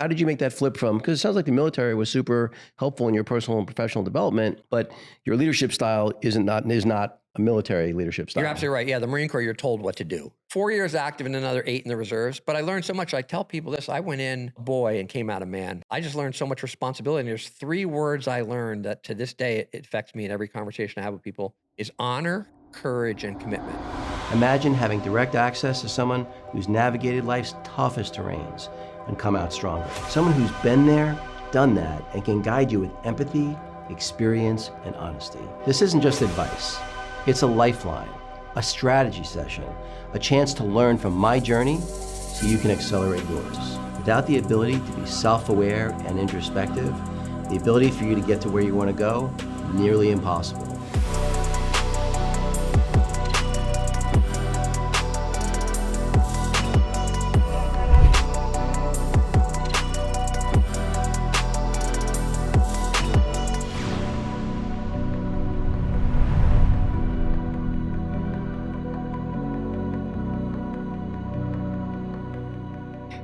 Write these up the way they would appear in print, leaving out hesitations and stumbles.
how did you make that flip from, because it sounds like the military was super helpful in your personal and professional development, but your leadership style is not a military leadership style. You're absolutely right. Yeah, the Marine Corps, you're told what to do. 4 years active and another 8 in the reserves. But I learned so much. I tell people this. I went in a boy and came out a man. I just learned so much responsibility. And there's 3 words I learned that to this day, it affects me in every conversation I have with people is honor, courage, and commitment. Imagine having direct access to someone who's navigated life's toughest terrains and come out stronger. Someone who's been there, done that, and can guide you with empathy, experience, and honesty. This isn't just advice. It's a lifeline, a strategy session, a chance to learn from my journey so you can accelerate yours. Without the ability to be self-aware and introspective, the ability for you to get to where you want to go, nearly impossible.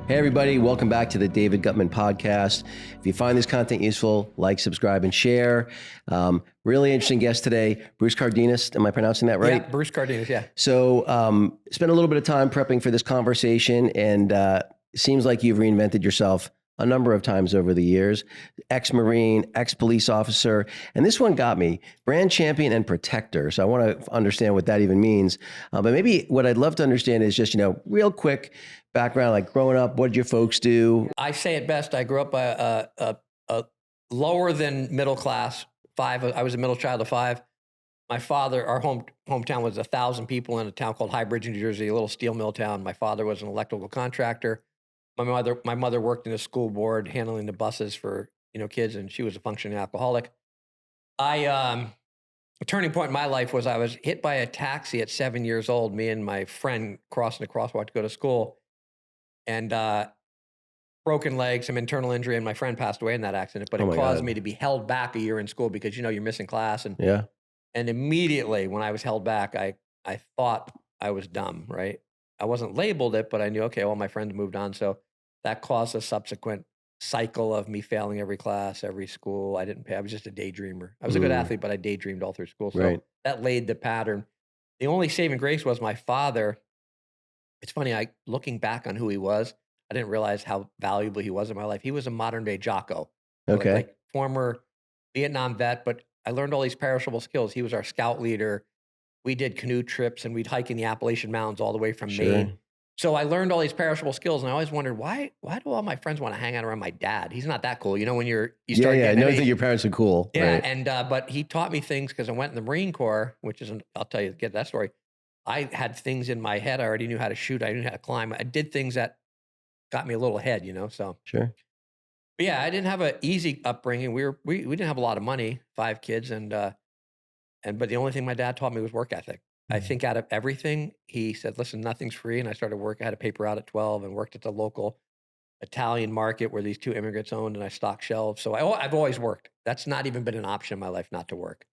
Hey everybody, welcome back to the David Guttman podcast. If you find this content useful, like, subscribe, and share. Really interesting guest today, Bruce Cardenas. Am I pronouncing that right? Yeah, Bruce Cardenas, yeah. So spent a little bit of time prepping for this conversation, and it seems like you've reinvented yourself a number of times over the years. Ex-Marine, ex-police officer, and this one got me, brand champion and protector. So I want to understand what that even means. But maybe what I'd love to understand is just, real quick background, like growing up, what did your folks do? I say it best. I grew up a lower than middle class. I was a middle child of 5. My father, our hometown was 1,000 people in a town called High Bridge, New Jersey, a little steel mill town. My father was an electrical contractor. My mother worked in a school board handling the buses for kids, and she was a functioning alcoholic. A turning point in my life was I was hit by a taxi at 7 years old. Me and my friend crossing the crosswalk to go to school, and broken legs, some internal injury, and my friend passed away in that accident. But it caused me to be held back a year in school because you're missing class, and immediately when I was held back, I thought I was dumb, right? I wasn't labeled it, but I knew, okay, well, my friends moved on. So that caused a subsequent cycle of me failing every class, every school. I didn't pay. I was just a daydreamer. I was a good athlete, but I daydreamed all through school. So that laid the pattern. The only saving grace was my father. It's funny, looking back on who he was, I didn't realize how valuable he was in my life. He was a modern day Jocko. Okay. Like former Vietnam vet, but I learned all these perishable skills. He was our scout leader. We did canoe trips and we'd hike in the Appalachian Mountains all the way from Maine. So I learned all these perishable skills, and I always wondered, why do all my friends want to hang out around my dad? He's not that cool. When you start I know that your parents are cool. Yeah, right? and but he taught me things because I went in the Marine Corps, which is, I'll tell you, get that story. I had things in my head. I already knew how to shoot. I knew how to climb. I did things that got me a little ahead, so. Sure. But yeah, I didn't have an easy upbringing. We didn't have a lot of money, 5 kids, but the only thing my dad taught me was work ethic. I think out of everything, he said, listen, nothing's free. And I started work. I had a paper out at 12 and worked at the local Italian market where these 2 immigrants owned, and I stocked shelves. So I've always worked. That's not even been an option in my life not to work.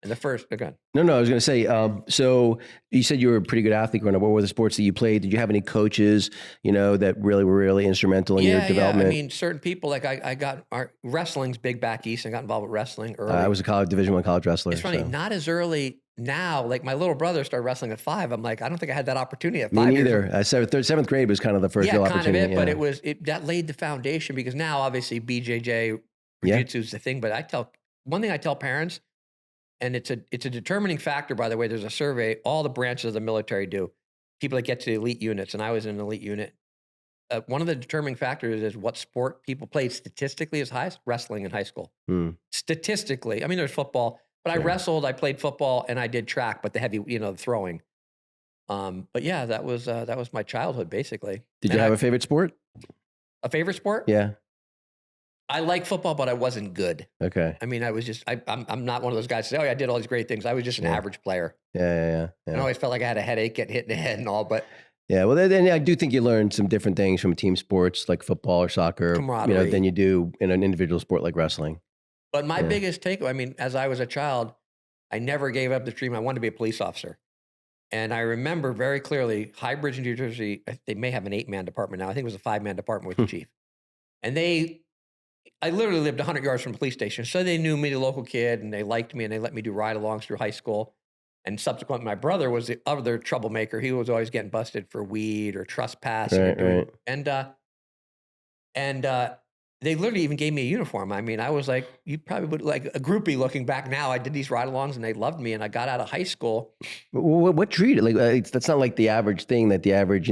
And the first, again. No, I was going to say, so you said you were a pretty good athlete growing up. What were the sports that you played? Did you have any coaches, that were really instrumental in your development? Yeah. I mean, certain people, like I got wrestling's big back east. I got involved with wrestling early. I was a Division I college wrestler. It's funny, not as early now. Like my little brother started wrestling at 5. I'm like, I don't think I had that opportunity at 5 Me neither. 7th grade was kind of the first real opportunity. But that laid the foundation, because now obviously BJJ, jiu-jitsu is the thing. But one thing I tell parents, and it's a determining factor, by the way. There's a survey all the branches of the military do. People that get to elite units, and I was in an elite unit. One of the determining factors is what sport people played statistically as highest. Wrestling in high school. Statistically, I mean, there's football, but I wrestled, I played football, and I did track, but the heavy, the throwing. But yeah, that was my childhood basically. Did you have a favorite sport? A favorite sport? Yeah. I like football, but I wasn't good. Okay. I mean, I was just, I'm not one of those guys who say, oh, I did all these great things. I was just an average player. Yeah. I always felt like I had a headache, getting hit in the head and all, but. Yeah, well, then I do think you learn some different things from team sports like football or soccer, than you do in an individual sport like wrestling. But my biggest takeaway, I mean, as I was a child, I never gave up the dream. I wanted to be a police officer. And I remember very clearly, High Bridge, New Jersey, they may have an 8-man department now. I think it was a 5-man department with the chief. And I literally lived 100 yards from the police station. So they knew me, the local kid, and they liked me, and they let me do ride-alongs through high school. And subsequently, my brother was the other troublemaker. He was always getting busted for weed or trespassing or Right, doing, right. and they literally even gave me a uniform. I mean, I was like, you probably would like a groupie looking back now. I did these ride-alongs, and they loved me. And I got out of high school. What drew you? Like, that's not like the average thing that the average,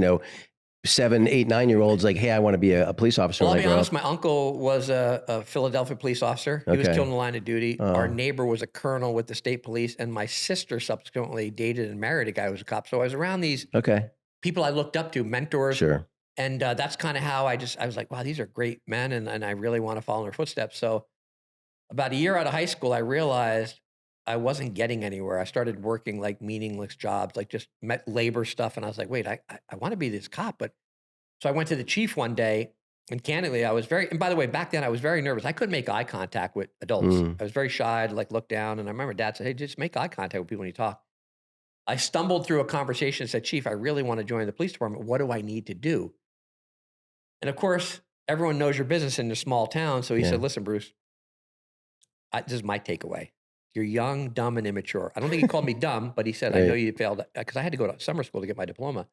7, 8, 9-year-olds like, hey, I want to be a police officer Well, when I'll I be grow honest, up. my uncle was a Philadelphia police officer. He was Okay. killed in the line of duty. Oh. Our neighbor was a colonel with the state police, and my sister subsequently dated and married a guy who was a cop. So I was around these Okay. people I looked up to, mentors. Sure. And that's kind of how I was like, wow, these are great men, and I really want to follow in their footsteps. So about a year out of high school, I realized I wasn't getting anywhere. I started working like meaningless jobs, like just labor stuff. And I was like, wait, I want to be this cop. But so I went to the chief one day, and candidly, and by the way, back then I was very nervous. I couldn't make eye contact with adults. Mm. I was very shy. I'd like look down. And I remember Dad said, hey, just make eye contact with people when you talk. I stumbled through a conversation and said, Chief, I really want to join the police department. What do I need to do? And of course, everyone knows your business in a small town. So he Yeah. said, listen, Bruce, this is my takeaway. You're young, dumb, and immature. I don't think he called me dumb, but he said, I know Right. you failed, because I had to go to summer school to get my diploma.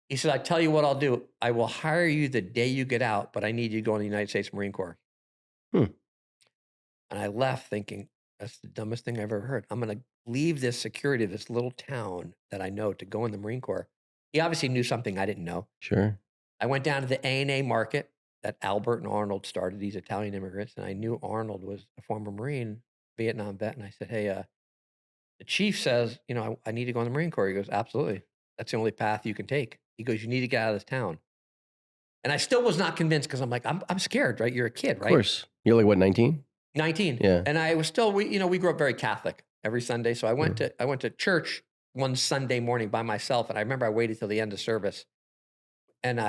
He said, I tell you what I'll do. I will hire you the day you get out, but I need you to go in the United States Marine Corps. Hmm. And I left thinking, that's the dumbest thing I've ever heard. I'm going to leave this security of this little town that I know to go in the Marine Corps. He obviously knew something I didn't know. Sure. I went down to the A&A market that Albert and Arnold started, these Italian immigrants, and I knew Arnold was a former Marine, Vietnam vet, and I said, hey, the chief says, I need to go in the Marine Corps. He goes, absolutely. That's the only path you can take. He goes, you need to get out of this town. And I still was not convinced, because I'm like, I'm scared, right? You're a kid, right? Of course. You're like, what, 19? 19. Yeah. And I was still, we grew up very Catholic every Sunday. So I went to church one Sunday morning by myself. And I remember I waited till the end of service. And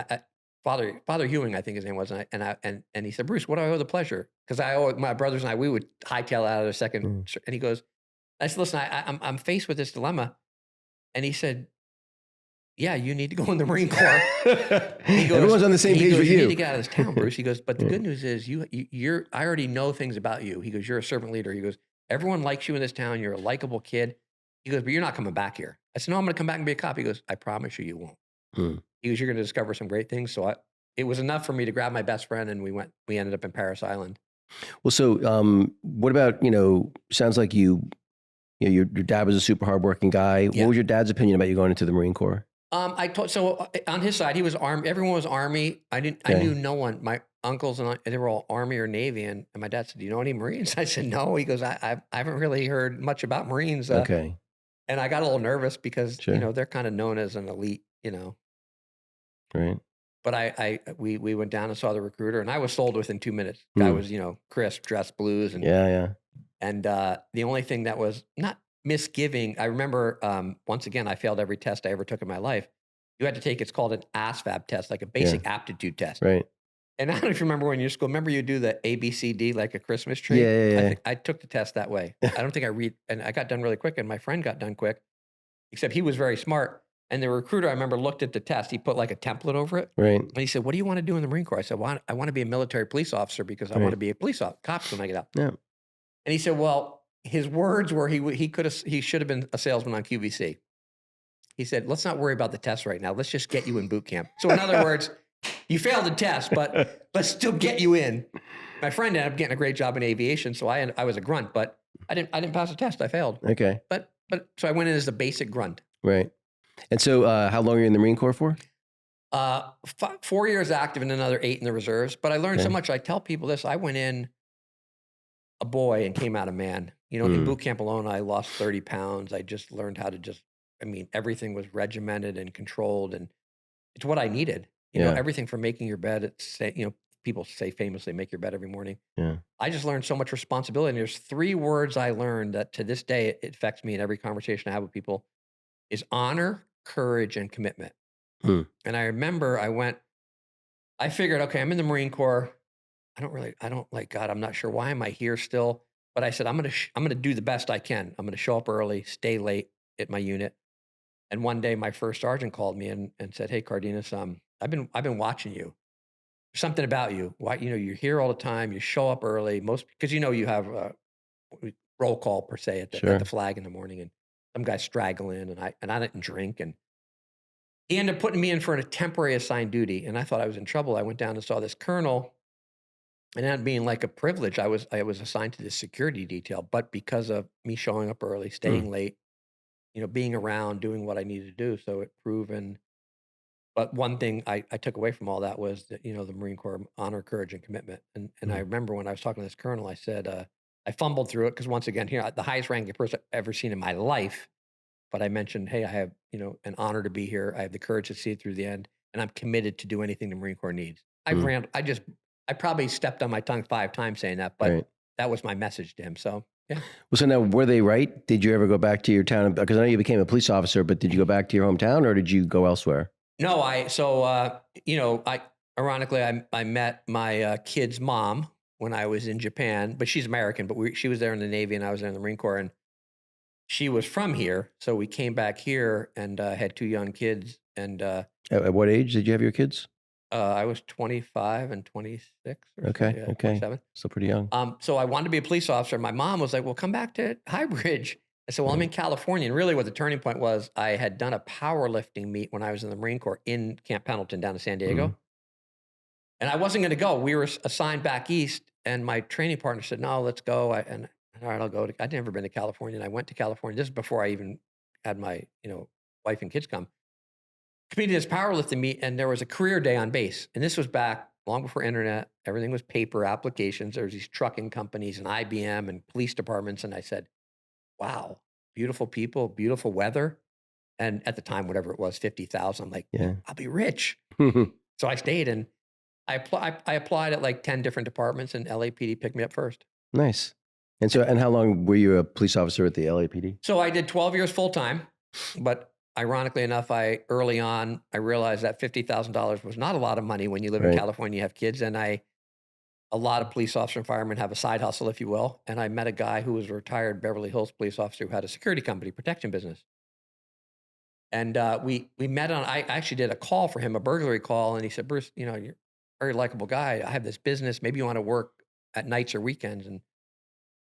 Father Hewing, I think his name was, and he said, Bruce, what do I owe the pleasure? Because my brothers and I, we would hightail out of the second. And he goes, I said, listen, I'm faced with this dilemma. And he said, yeah, you need to go in the Marine Corps. He goes, everyone's on the same page with you you. need to get out of this town, Bruce. He goes, but the good news is I already know things about you. He goes, you're a servant leader. He goes, everyone likes you in this town. You're a likable kid. He goes, but you're not coming back here. I said, no, I'm going to come back and be a cop. He goes, I promise you won't. He goes, you're going to discover some great things. So it was enough for me to grab my best friend, and we ended up in Paris Island. Well, so what about, sounds like your dad was a super hardworking guy. Yeah. What was your dad's opinion about you going into the Marine Corps? So on his side, he was Army. Everyone was Army. I knew no one. My uncles and they were all Army or Navy. And my dad said, do you know any Marines? I said, no. He goes, I haven't really heard much about Marines. Okay. And I got a little nervous because, Sure. they're kind of known as an elite, Right. But we went down and saw the recruiter, and I was sold within 2 minutes. Guy was, crisp, dressed blues. And, Yeah. And the only thing that was not misgiving, I remember, once again, I failed every test I ever took in my life. You had to take, it's called an ASVAB test, like a basic aptitude test. Right. And I don't know if you remember when you're in school, remember you do the ABCD like a Christmas tree? Yeah. I took the test that way. I don't think and I got done really quick, and my friend got done quick, except he was very smart. And the recruiter, I remember, looked at the test. He put like a template over it. Right. And he said, what do you want to do in the Marine Corps? I said, well, I want to be a military police officer, because I want to be a cop when I get out. Yeah. And he said, well, his words were he should have been a salesman on QVC. He said, let's not worry about the test right now. Let's just get you in boot camp. So in other words, you failed the test, but let's still get you in. My friend ended up getting a great job in aviation, so I was a grunt, but I didn't pass the test. I failed. Okay. But so I went in as a basic grunt. Right. And so how long were you in the Marine Corps for? 4 years active and another 8 in the reserves. But I learned so much. I tell people this. I went in a boy and came out a man. In boot camp alone, I lost 30 pounds. I just learned how to everything was regimented and controlled, and it's what I needed. Everything from making your bed. People say famously, make your bed every morning. Yeah. I just learned so much responsibility. And there's 3 words I learned that to this day, it affects me in every conversation I have with people, is honor, courage, and commitment. And I remember I figured, okay, I'm in the Marine Corps. I don't like, God, I'm not sure why am I here still. But I said, I'm going to do the best I can. I'm going to show up early, stay late at my unit. And one day my first sergeant called me and said, hey, Cardenas, I've been watching you. something about you. Why, you're here all the time. You show up early, because you have roll call per se at the Sure. flag in the morning, and some guy straggling, and I didn't drink, and he ended up putting me in for a temporary assigned duty, and I thought I was in trouble. I went down and saw this colonel, and that being like a privilege, I was assigned to this security detail, but because of me showing up early, Mm, staying late, being around, doing what I needed to do, so it proven. But one thing I took away from all that was that, the Marine Corps honor, courage, and commitment. And I mm. remember when I was talking to this colonel, I said, I fumbled through it because once again, here, the highest ranking person I've ever seen in my life. But I mentioned, hey, I have, an honor to be here. I have the courage to see it through the end, and I'm committed to do anything the Marine Corps needs. Mm, I probably stepped on my tongue 5 times saying that, but right. that was my message to him. So yeah. Well, so now, were they right? Did you ever go back to your town? Because I know you became a police officer, but did you go back to your hometown or did you go elsewhere? No, ironically, I met my kid's mom when I was in Japan, but she's American, but she was there in the Navy and I was there in the Marine Corps, and she was from here. So we came back here and had 2 young kids, and At what age did you have your kids? I was 25 and 26 or so, Okay. yeah, Okay. 27. Still pretty young. So I wanted to be a police officer. My mom was like, well, come back to High Bridge. I said, well, I'm Right. in California. And really what the turning point was, I had done a powerlifting meet when I was in the Marine Corps in Camp Pendleton down in San Mhm. Diego. And I wasn't going to go. We were assigned back east, and my training partner said, no, let's go. All right, I'll go. I'd never been to California, and I went to California. This is before I even had my, wife and kids come. Competed this powerlifting meet, and there was a career day on base. And this was back long before internet. Everything was paper applications. There was these trucking companies and IBM and police departments. And I said, wow, beautiful people, beautiful weather. And at the time, whatever it was, 50,000, I'm like, Yeah. I'll be rich. So I stayed, and I applied at like 10 different departments, and LAPD picked me up first. Nice. And so, and how long were you a police officer at the LAPD? So I did 12 years full time, but ironically enough, early on I realized that $50,000 was not a lot of money when you live in Right. California, you have kids, and a lot of police officer and firemen have a side hustle, if you will. And I met a guy who was a retired Beverly Hills police officer who had a security company, protection business. And we met on. I actually did a call for him, a burglary call, and he said, Bruce, you're a very likable guy. I have this business. Maybe you want to work at nights or weekends. And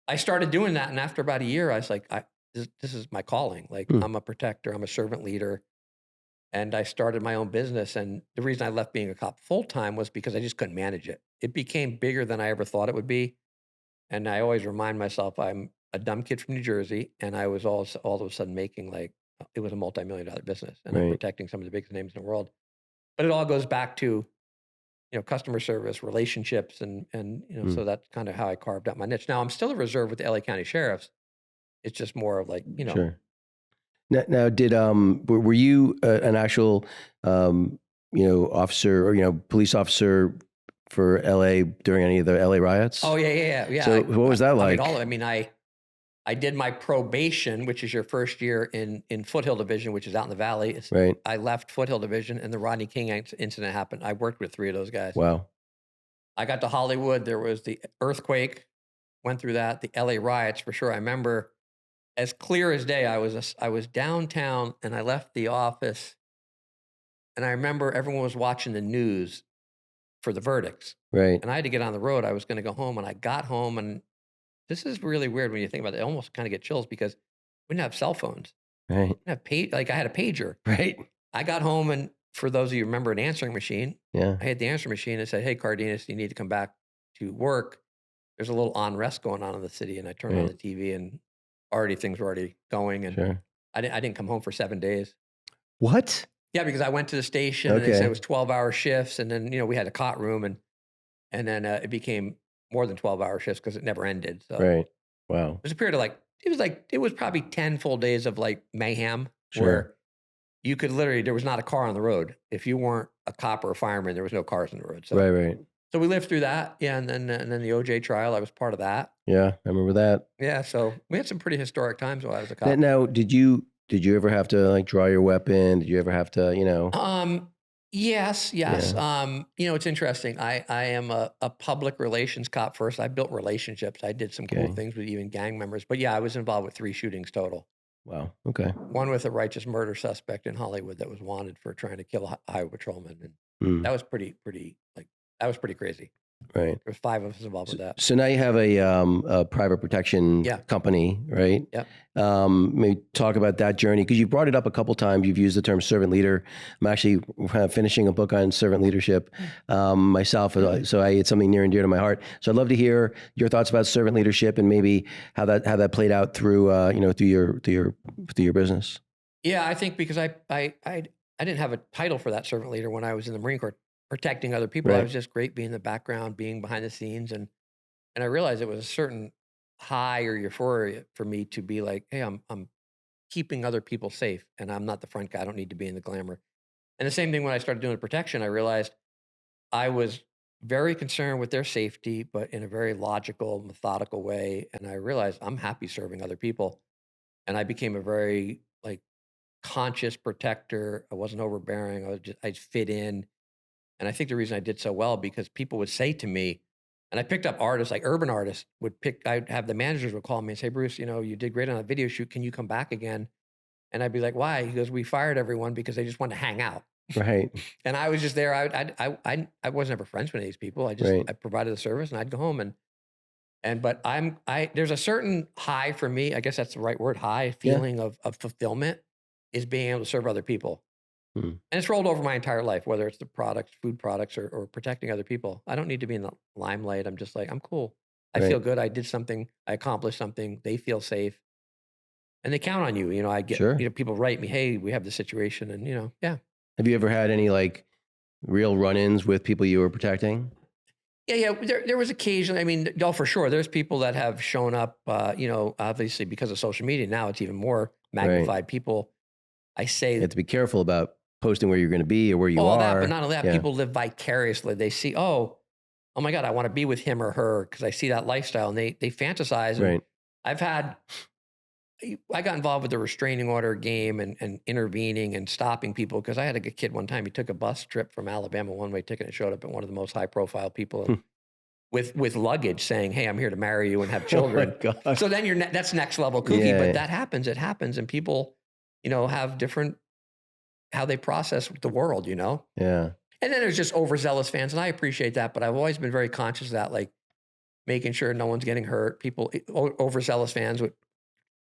I started doing that. And after about a year, I was like, this is my calling. Like, Hmm. I'm a protector. I'm a servant leader. And I started my own business. And the reason I left being a cop full time was because I just couldn't manage it. It became bigger than I ever thought it would be. And I always remind myself I'm a dumb kid from New Jersey, and I was all of a sudden making like it was a multi-million-dollar business, and I'm Right. protecting some of the biggest names in the world. But it all goes back to customer service, relationships, and Hmm. so that's kind of how I carved out my niche. Now I'm still a reserve with the LA County Sheriffs. It's just more of like Sure. Now, did were you an actual officer or police officer for LA during any of the LA riots? oh yeah. So what was that I mean all of like? it. I mean I did my probation, which is your first year in Foothill Division, which is out in the valley. Right. I left Foothill Division, and the Rodney King incident happened. I worked with 3 of those guys. Wow. I got to Hollywood. There was the earthquake. Went through that. The LA riots for sure. I remember as clear as day. I was downtown, and I left the office, and I remember everyone was watching the news for the verdicts, Right. and I had to get on the road. I was going to go home, and I got home, and this is really weird when you think about it. I almost kind of get chills because we didn't have cell phones. Right. I have like I had a pager. Right. I got home, and for those of you who remember an answering machine, Yeah. I had the answering machine and said, "Hey, Cardenas, you need to come back to work. There's a little unrest going on in the city." And I turned on Right. the TV, and things were already going, and Sure. I didn't come home for 7 days. What? Yeah, because I went to the station and they said it Okay. was 12-hour shifts, and then we had a cot room, and then it became more than 12-hour shifts because it never ended. So Right. Wow. there's a period of it was probably 10 full days of like mayhem Sure. where you could literally, there was not a car on the road. If you weren't a cop or a fireman, there was no cars on the road. So, Right. Right. so we lived through that. Yeah. And then the OJ trial, I was part of that. Yeah. I remember that. Yeah. So we had some pretty historic times while I was a Now, cop. now, did you ever have to like draw your weapon? Did you ever have to, Yes. Yeah. It's interesting. I am a public relations cop first. I built relationships. I did some cool Okay. things with even gang members, but yeah, I was involved with 3 shootings total. Wow. Okay. One with a righteous murder suspect in Hollywood that was wanted for trying to kill a highway patrolman. And Mm. that was pretty like That was pretty crazy. Right. There was 5 of us involved with that. So now you have a private protection Yeah. company, right? Yep. Maybe talk about that journey because you brought it up a couple times. You've used the term servant leader. I'm actually finishing a book on servant leadership myself, so it's something near and dear to my heart. So I'd love to hear your thoughts about servant leadership and maybe how that played out through through your business. Yeah, I think because I didn't have a title for that servant leader when I was in the Marine Corps protecting other people. I Right. was just great being in the background, being behind the scenes, and I realized it was a certain high or euphoria for me to be like, hey, I'm keeping other people safe, and I'm not the front guy. I don't need to be in the glamour. And the same thing when I started doing protection, I realized I was very concerned with their safety, but in a very logical, methodical way. And I realized I'm happy serving other people, and I became a very like conscious protector. I wasn't overbearing. I fit in. And I think the reason I did so well because people would say to me, and I picked up artists like urban artists I'd have the managers would call me and say, Bruce, you did great on that video shoot. Can you come back again? And I'd be like, why? He goes, we fired everyone because they just wanted to hang out. Right. And I was just there. I wasn't ever friends with any of these people. I Right. provided the service and I'd go home but there's a certain high for me. I guess that's the right word. High feeling of fulfillment is being able to serve other people. Hmm. And it's rolled over my entire life, whether it's the products, food products, or protecting other people. I don't need to be in the limelight. I'm just like, I'm cool. I Right. feel good. I did something. I accomplished something. They feel safe. And they count on you. I get, Sure. People write me, hey, we have this situation. And, yeah. Have you ever had any like real run-ins with people you were protecting? Yeah. There was occasionally, I mean, for sure. There's people that have shown up, obviously because of social media. Now it's even more magnified. Right. People, I say, You have to be careful about posting where you're going to be or where you all are. that, but not only that, Yeah. people live vicariously. They see, oh my God, I want to be with him or her because I see that lifestyle, and they fantasize. And Right. I got involved with the restraining order game and intervening and stopping people because I had a kid one time. He took a bus trip from Alabama, one-way ticket, and showed up at one of the most high-profile people with luggage, saying, "Hey, I'm here to marry you and have children." Oh my gosh. So then that's next level kooky, Yeah. but that happens. It happens, and people, have different how they process the world. Yeah. And then there's just overzealous fans, and I appreciate that, but I've always been very conscious of that, like making sure no one's getting hurt. People, overzealous fans with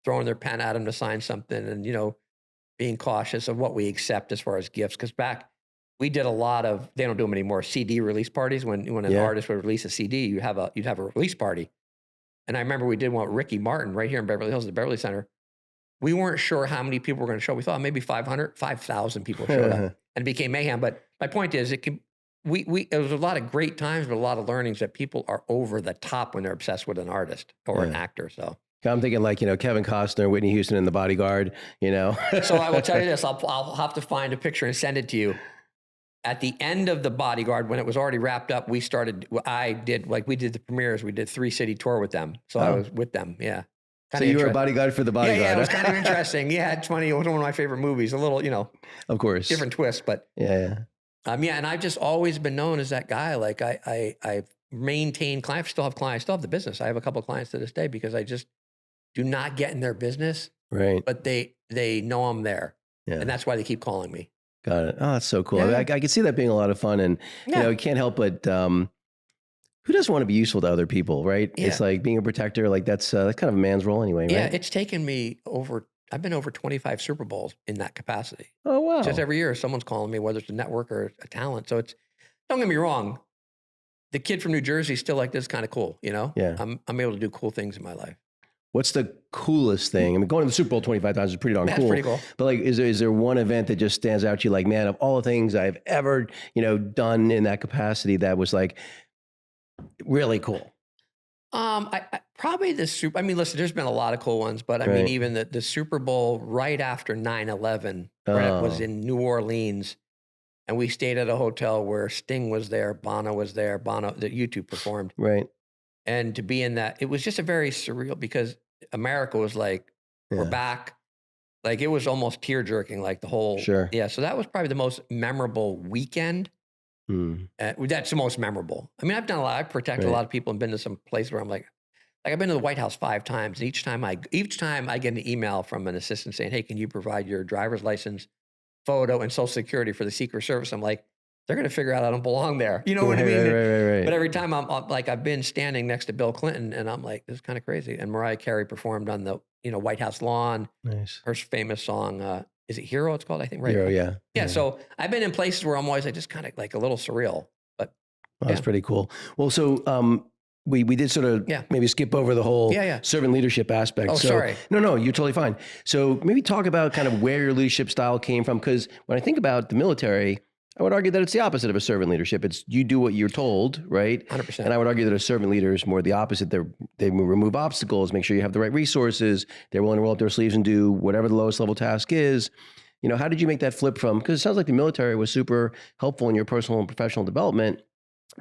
throwing their pen at them to sign something, and being cautious of what we accept as far as gifts. Because back, we did a lot of, they don't do them anymore, CD release parties. When an artist would release a CD, you'd have a release party. And I remember we did one with Ricky Martin right here in Beverly Hills at the Beverly Center. We weren't sure how many people were going to show. We thought maybe 500, 5,000 people showed up, and it became mayhem. But my point is, it was a lot of great times, but a lot of learnings that people are over the top when they're obsessed with an artist or an actor. So I'm thinking like, Kevin Costner, Whitney Houston in The Bodyguard, So I will tell you this, I'll have to find a picture and send it to you. At the end of The Bodyguard, when it was already wrapped up, we did the premieres. We did 3-city tour with them. So I was with them. Yeah. So you were a bodyguard for The Bodyguard. Yeah, it was kind of interesting. Yeah, it's funny. It was one of my favorite movies. A little, of course, different twist, but yeah. And I've just always been known as that guy. Like I've maintained clients, still have clients, still have the business. I have a couple of clients to this day because I just do not get in their business, Right. but they know I'm there. Yeah. And that's why they keep calling me. Got it. Oh, that's so cool. Yeah. I mean, I can see that being a lot of fun, and you can't help but who doesn't want to be useful to other people, right? Yeah. It's like being a protector. Like that's kind of a man's role anyway, right? Yeah, it's taken me I've been over 25 Super Bowls in that capacity. Oh wow! Just every year, someone's calling me, whether it's a network or a talent. So don't get me wrong, the kid from New Jersey is still like this, kind of cool. Yeah. I'm able to do cool things in my life. What's the coolest thing? I mean, going to the Super Bowl 25 times is pretty darn That's cool. pretty cool. But like, is there one event that just stands out to you? Like, man, of all the things I've ever done in that capacity, that was like really cool. I probably I mean, listen, there's been a lot of cool ones, but I mean, even the Super Bowl right after 9/11 was in New Orleans, and we stayed at a hotel where Sting was there, Bono was there, that U2 performed. Right. And to be in that, it was just a very surreal because America was like, we're back. Like it was almost tear jerking, like the whole. Sure. Yeah. So that was probably the most memorable weekend. That's the most memorable. I mean, I've done a lot. I've protected a lot of people and been to some place where I'm like I've been to the White House 5 times. And each time I get an email from an assistant saying, hey, can you provide your driver's license, photo, and Social Security for the Secret Service? I'm like, they're going to figure out I don't belong there. You know what I mean? Right. But every time I'm like, I've been standing next to Bill Clinton and I'm like, this is kind of crazy. And Mariah Carey performed on the, White House lawn, Nice. her famous song, is it Hero? It's called, I think, right? Hero, yeah. Yeah. So I've been in places where I'm always like, just kind of like a little surreal, but That's pretty cool. Well, so we did sort of maybe skip over the whole servant leadership aspect. Oh, so, sorry. No, you're totally fine. So maybe talk about kind of where your leadership style came from. Because when I think about the military, I would argue that it's the opposite of a servant leadership. It's you do what you're told, right? 100%. And I would argue that a servant leader is more the opposite. They remove obstacles, make sure you have the right resources. They're willing to roll up their sleeves and do whatever the lowest level task is. How did you make that flip from? Because it sounds like the military was super helpful in your personal and professional development,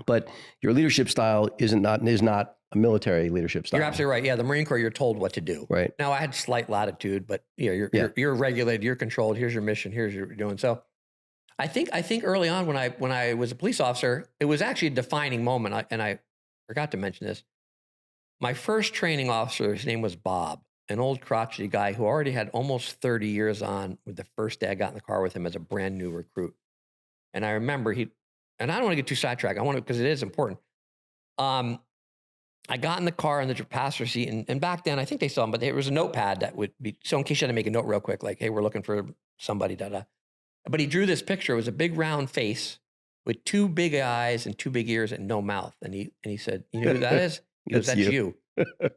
but your leadership style is not a military leadership style. You're absolutely right. Yeah, the Marine Corps, you're told what to do. Right. Now, I had slight latitude, but you're regulated, you're controlled. Here's your mission. Here's what you're doing. So, I think early on when I was a police officer, it was actually a defining moment. I forgot to mention this. My first training officer, his name was Bob, an old crotchety guy who already had almost 30 years on with the first day I got in the car with him as a brand new recruit. And I remember and I don't want to get too sidetracked. because it is important. I got in the car in the passenger seat, and back then I think they saw him, but there was a notepad that would be, so in case you had to make a note real quick, like, hey, we're looking for somebody, da-da. But he drew this picture. It was a big round face with two big eyes and two big ears and no mouth. And he said, you know who that is? He goes, that's you.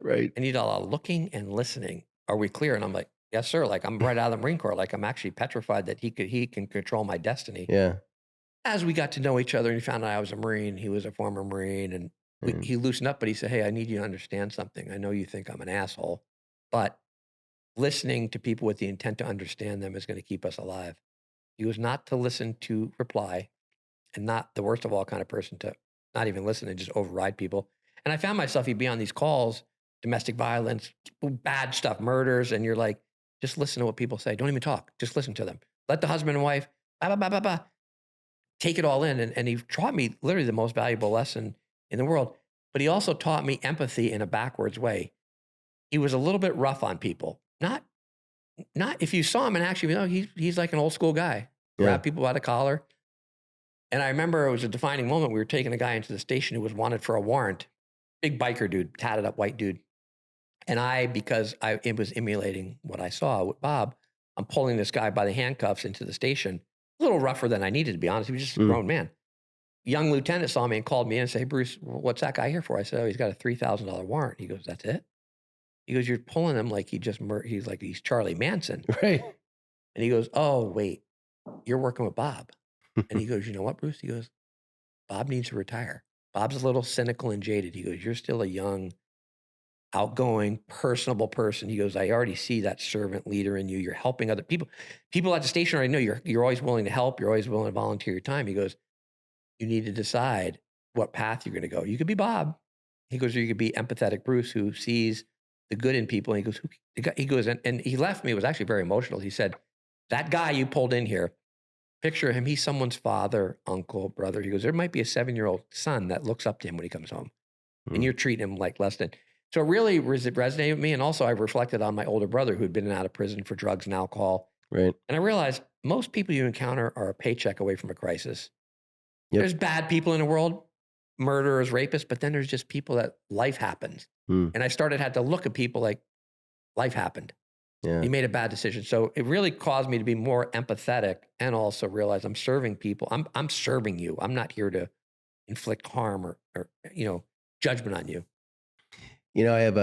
Right. And he's all looking and listening. Are we clear? And I'm like, yes, sir. Like, I'm right out of the Marine Corps. Like, I'm actually petrified that he can control my destiny. Yeah. As we got to know each other and he found out I was a Marine, he was a former Marine, and he loosened up, but he said, hey, I need you to understand something. I know you think I'm an asshole, but listening to people with the intent to understand them is going to keep us alive. He was not to listen to reply, and not the worst of all kind of person to not even listen and just override people. And I found myself, he'd be on these calls, domestic violence, bad stuff, murders, and you're like, just listen to what people say. Don't even talk. Just listen to them. Let the husband and wife, take it all in. And he taught me literally the most valuable lesson in the world. But he also taught me empathy in a backwards way. He was a little bit rough on people. Not if you saw him in action, he's like an old school guy. Grab people by the collar. And I remember it was a defining moment. We were taking a guy into the station who was wanted for a warrant. Big biker dude, tatted up white dude. And because it was emulating what I saw with Bob, I'm pulling this guy by the handcuffs into the station. A little rougher than I needed, to be honest. He was just a grown man. Young lieutenant saw me and called me in and said, hey, Bruce, what's that guy here for? I said, oh, he's got a $3,000 warrant. He goes, that's it? He goes, you're pulling him like he's Charlie Manson. Right. And he goes, oh, wait, you're working with Bob. And he goes, you know what, Bruce? He goes, Bob needs to retire. Bob's a little cynical and jaded. He goes, you're still a young, outgoing, personable person. He goes, I already see that servant leader in you. You're helping other people. People at the station already know you're always willing to help. You're always willing to volunteer your time. He goes, you need to decide what path you're going to go. You could be Bob. He goes, or you could be empathetic Bruce, who sees the good in people. And he goes, and he left me. It was actually very emotional. He said, that guy you pulled in here, picture him. He's someone's father, uncle, brother. He goes, there might be a 7-year-old son that looks up to him when he comes home. And you're treating him like less than. So it really resonated with me. And also I reflected on my older brother who had been out of prison for drugs and alcohol. Right. And I realized most people you encounter are a paycheck away from a crisis. Yep. There's bad people in the world, murderers, rapists, but then there's just people that life happens. And I had to look at people like life happened. Yeah. You made a bad decision. So it really caused me to be more empathetic and also realize I'm serving people. I'm serving you. I'm not here to inflict harm or judgment on you. I have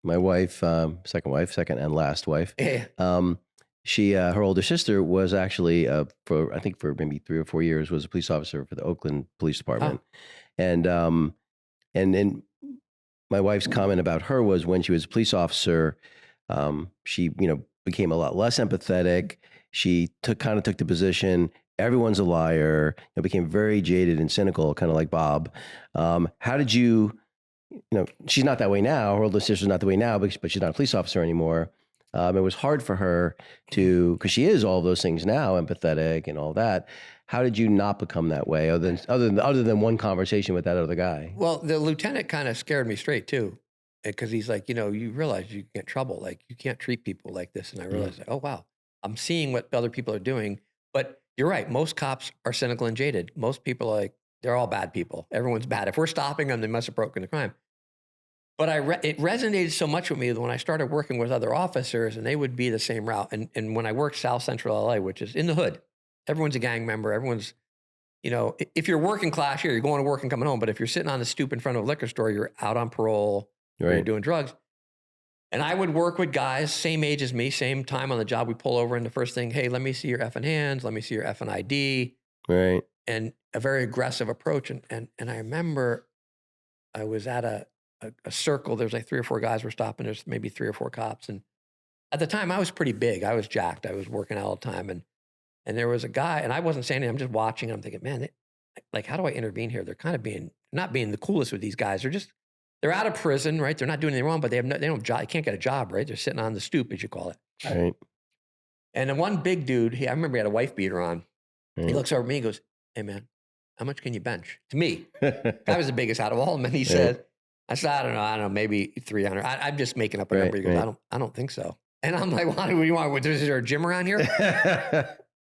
my wife, second and last wife. She her older sister was actually for maybe 3 or 4 years was a police officer for the Oakland Police Department, and my wife's comment about her was when she was a police officer, she became a lot less empathetic. She took the position, everyone's a liar. Became very jaded and cynical, kind of like Bob. How did you? She's not that way now. Her older sister's not that way now, but she's not a police officer anymore. It was hard for her because she is all those things now, empathetic and all that. How did you not become that way, other than one conversation with that other guy? Well, the lieutenant kind of scared me straight too, because he's like, you realize you get in trouble, like you can't treat people like this. And I realized, oh wow, I'm seeing what other people are doing. But you're right. Most cops are cynical and jaded. Most people are like, they're all bad people. Everyone's bad. If we're stopping them, they must have broken the crime. But it resonated so much with me that when I started working with other officers and they would be the same route. And when I worked South Central LA, which is in the hood, everyone's a gang member. Everyone's, if you're working class here, you're going to work and coming home. But if you're sitting on the stoop in front of a liquor store, you're out on parole, or you're doing drugs. And I would work with guys, same age as me, same time on the job. We pull over and the first thing, hey, let me see your effing hands. Let me see your effing ID. Right. And a very aggressive approach. And I remember I was at a circle. There's like 3 or 4 guys were stopping. There's maybe 3 or 4 cops. And at the time I was pretty big. I was jacked. I was working out all the time. And there was a guy, and I wasn't saying anything. I'm just watching. And I'm thinking, man, like, how do I intervene here? They're kind of not being the coolest with these guys. They're out of prison, right? They're not doing anything wrong, but they can't get a job, right? They're sitting on the stoop, as you call it. Right. And then one big dude, I remember he had a wife beater on. Right. He looks over at me and goes, hey man, how much can you bench? To me, I was the biggest out of all of them. And he said, I said, I don't know, maybe 300. I'm just making up a number. He goes, I don't think so. And I'm like, what do you want? Is there a gym around here?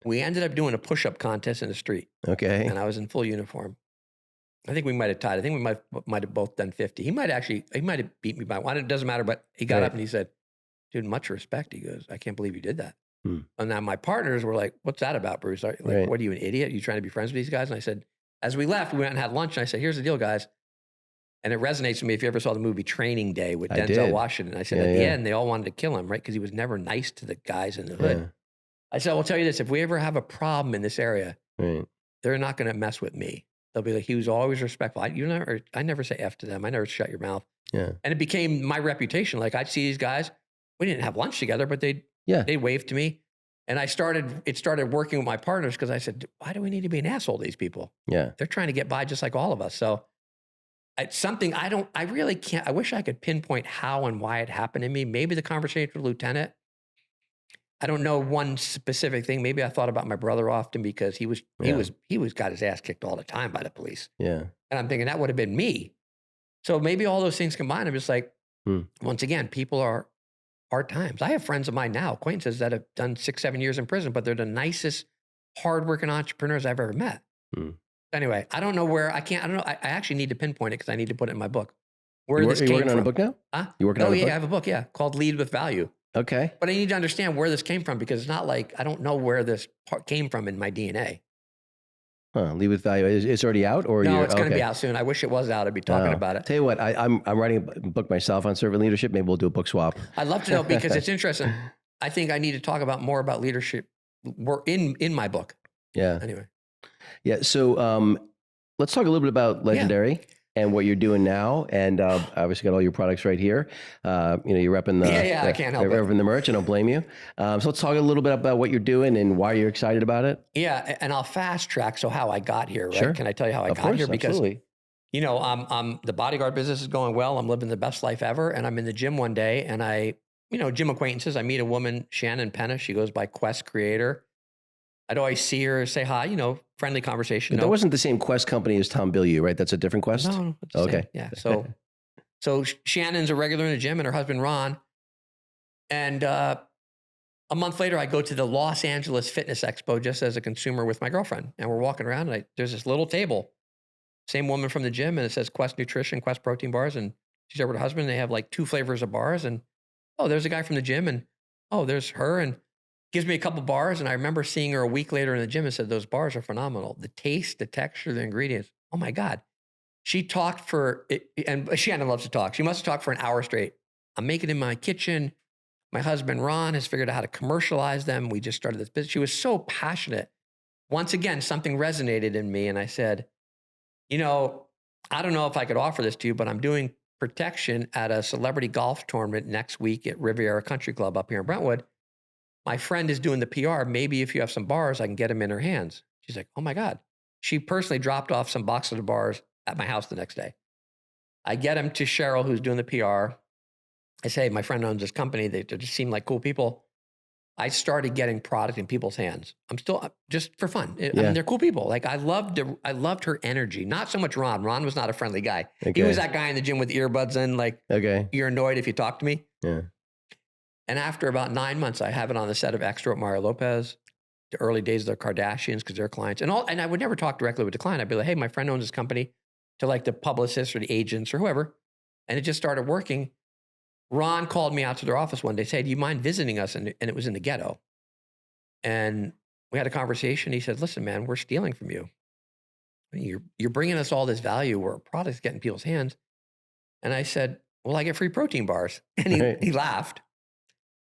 We ended up doing a push-up contest in the street. Okay. And I was in full uniform. I think we might have tied. I think we might have both done 50. He might have beat me by one. It doesn't matter, but he got up and he said, dude, much respect. He goes, I can't believe you did that. And now my partners were like, what's that about, Bruce? What are you, an idiot? Are you trying to be friends with these guys? And I said, as we left, we went and had lunch. And I said, here's the deal, guys. And it resonates with me if you ever saw the movie Training Day with Denzel Washington. I said, at the end, they all wanted to kill him, right? Because he was never nice to the guys in the hood. Yeah. I said, I'll tell you this. If we ever have a problem in this area, they're not going to mess with me. They'll be like, he was always respectful. I never say F to them. I never shut your mouth. Yeah. And it became my reputation. Like I'd see these guys. We didn't have lunch together, but they'd wave to me. And it started working with my partners because I said, why do we need to be an asshole to these people? Yeah. They're trying to get by just like all of us. So it's something I really can't, I wish I could pinpoint how and why it happened to me. Maybe the conversation with Lieutenant. I don't know one specific thing. Maybe I thought about my brother often because he was got his ass kicked all the time by the police. Yeah. And I'm thinking that would have been me. So maybe all those things combined, I'm just like, once again, people are hard times. I have friends of mine now, acquaintances that have done 6-7 years in prison, but they're the nicest, hardworking entrepreneurs I've ever met. Anyway, I don't know where I actually need to pinpoint it because I need to put it in my book. Where this came from. You working on a book now? Huh? You working on a book? Oh yeah, I have a book, called Lead with Value. Okay. But I need to understand where this came from because it's not like, I don't know where this part came from in my DNA. Lead with Value. It's already out, or no? It's going to be out soon. I wish it was out. I'd be talking about it. Tell you what, I'm writing a book myself on servant leadership. Maybe we'll do a book swap. I'd love to know because it's interesting. I think I need to talk more about leadership in my book. Yeah. Anyway. Yeah. So let's talk a little bit about Legendary and what you're doing now. And obviously got all your products right here. You're repping the I can't help it. Repping the merch. I don't blame you. So let's talk a little bit about what you're doing and why you're excited about it. Yeah, and I'll fast track. So how I got here, right? Sure. Can I tell you how I got here? Because absolutely. I'm the bodyguard business is going well. I'm living the best life ever, and I'm in the gym one day, and gym acquaintances. I meet a woman, Shannon Penna. She goes by Quest Creator. I'd always see her, say hi, friendly conversation. That wasn't the same Quest company as Tom Bilyeu, right? That's a different Quest? No. Okay. Yeah. So Shannon's a regular in the gym and her husband, Ron. And a month later, I go to the Los Angeles Fitness Expo just as a consumer with my girlfriend. And we're walking around and there's this little table, same woman from the gym, and it says Quest Nutrition, Quest Protein Bars. And she's there with her husband. And they have like 2 flavors of bars. And there's a guy from the gym. And there's her. And gives me a couple bars, and I remember seeing her a week later in the gym and said, those bars are phenomenal. The taste, the texture, the ingredients. Oh my God. She talked and Shannon loves to talk. She must have talked for an hour straight. I'm making it in my kitchen. My husband, Ron, has figured out how to commercialize them. We just started this business. She was so passionate. Once again, something resonated in me. And I said, I don't know if I could offer this to you, but I'm doing protection at a celebrity golf tournament next week at Riviera Country Club up here in Brentwood. My friend is doing the PR. Maybe if you have some bars, I can get them in her hands. She's like, oh my God. She personally dropped off some boxes of bars at my house the next day. I get them to Cheryl, who's doing the PR. I say, my friend owns this company. They just seem like cool people. I started getting product in people's hands. I'm still just for fun. I mean, they're cool people. Like I loved her energy. Not so much Ron. Ron was not a friendly guy. Okay. He was that guy in the gym with earbuds in, like, you're annoyed if you talk to me. Yeah. And after about 9 months, I have it on the set of Extra with Mario Lopez. the early days of the Kardashians because they're clients and I would never talk directly with the client. I'd be like, hey, my friend owns this company, to like the publicists or the agents or whoever. And it just started working. Ron called me out to their office one day, said, do you mind visiting us? And it was in the ghetto. And we had a conversation. He said, listen, man, we're stealing from you. You're bringing us all this value where a product's getting in people's hands. And I said, well, I get free protein bars. And he laughed.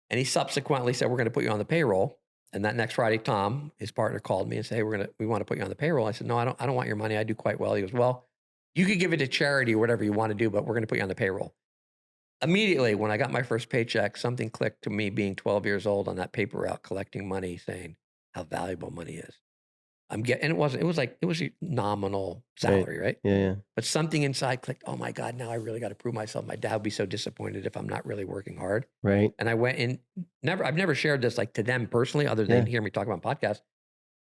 And he subsequently said, we're going to put you on the payroll. And that next Friday, Tom, his partner, called me and said, hey, we want to put you on the payroll. I said, no, I don't want your money. I do quite well. He goes, well, you could give it to charity or whatever you want to do, but we're going to put you on the payroll. Immediately, when I got my first paycheck, something clicked to me being 12 years old on that paper route, collecting money, saying how valuable money is. And it was a nominal salary, right? Yeah. But something inside clicked, oh my God, now I really got to prove myself. My dad would be so disappointed if I'm not really working hard. Right. And I went in, I've never shared this like to them personally, other than hear me talk about podcasts.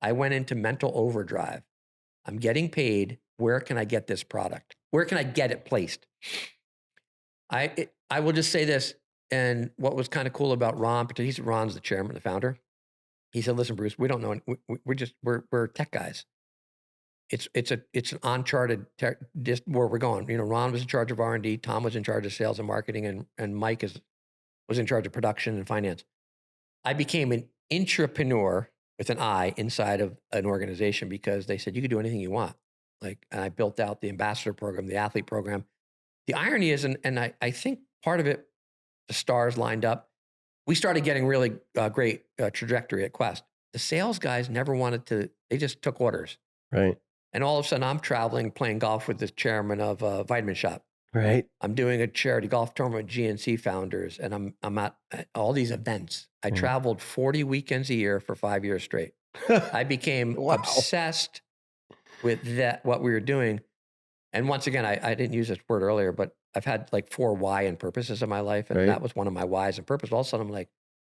I went into mental overdrive. I'm getting paid. Where can I get this product? Where can I get it placed? I will just say this. And what was kind of cool about Ron, because Ron's the chairman, the founder. He said, listen, Bruce, we don't know. We're tech guys. It's an uncharted just where we're going. You know, Ron was in charge of R&D. Tom was in charge of sales and marketing, and Mike was in charge of production and finance. I became an intrapreneur with an I inside of an organization because they said, you could do anything you want. And I built out the ambassador program, the athlete program. The irony is, and I think part of it, the stars lined up. We started getting really great trajectory at Quest. The sales guys never wanted to, they just took orders. Right. And all of a sudden I'm traveling, playing golf with the chairman of Vitamin Shop. Right. I'm doing a charity golf tournament with GNC founders, and I'm at all these events. I traveled 40 weekends a year for 5 years straight. I became obsessed with what we were doing. And once again, I didn't use this word earlier, but I've had like 4 why and purposes in my life. And that was one of my whys and purposes. All of a sudden I'm like,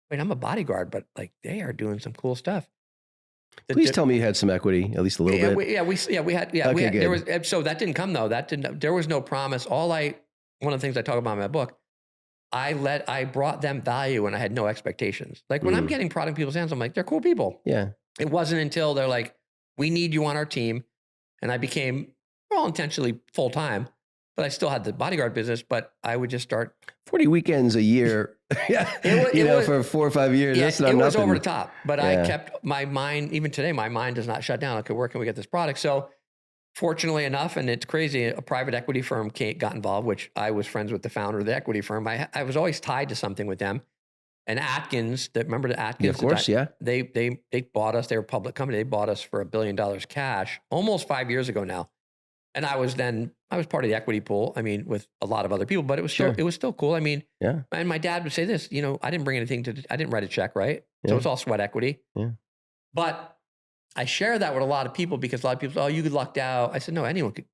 wait, I'm a bodyguard, but like they are doing some cool stuff. Please tell me you had some equity, at least a little bit. We had. There was, so that didn't come though. There was no promise. One of the things I talk about in my book, I brought them value and I had no expectations. Like when I'm getting product in people's hands, I'm like, they're cool people. Yeah. It wasn't until they're like, we need you on our team. And I became, well, intentionally full-time, but I still had the bodyguard business, but I would just start 40 weekends a year. For 4 or 5 years. That's not it was nothing. over the top, but I kept my mind, even today, my mind does not shut down. Okay, where can we get this product? So fortunately enough, and it's crazy, a private equity firm got involved, which I was friends with the founder of the equity firm. I was always tied to something with them. And Atkins, remember the Atkins? Yeah, of course, yeah. They bought us, they were a public company. They bought us for $1 billion cash almost 5 years ago now. And I was part of the equity pool. I mean, with a lot of other people, but it was still cool. I mean, and my dad would say this, I didn't bring anything I didn't write a check, right? So it's all sweat equity. Yeah. But I share that with a lot of people because a lot of people say, oh, you lucked out. I said, no, anyone could,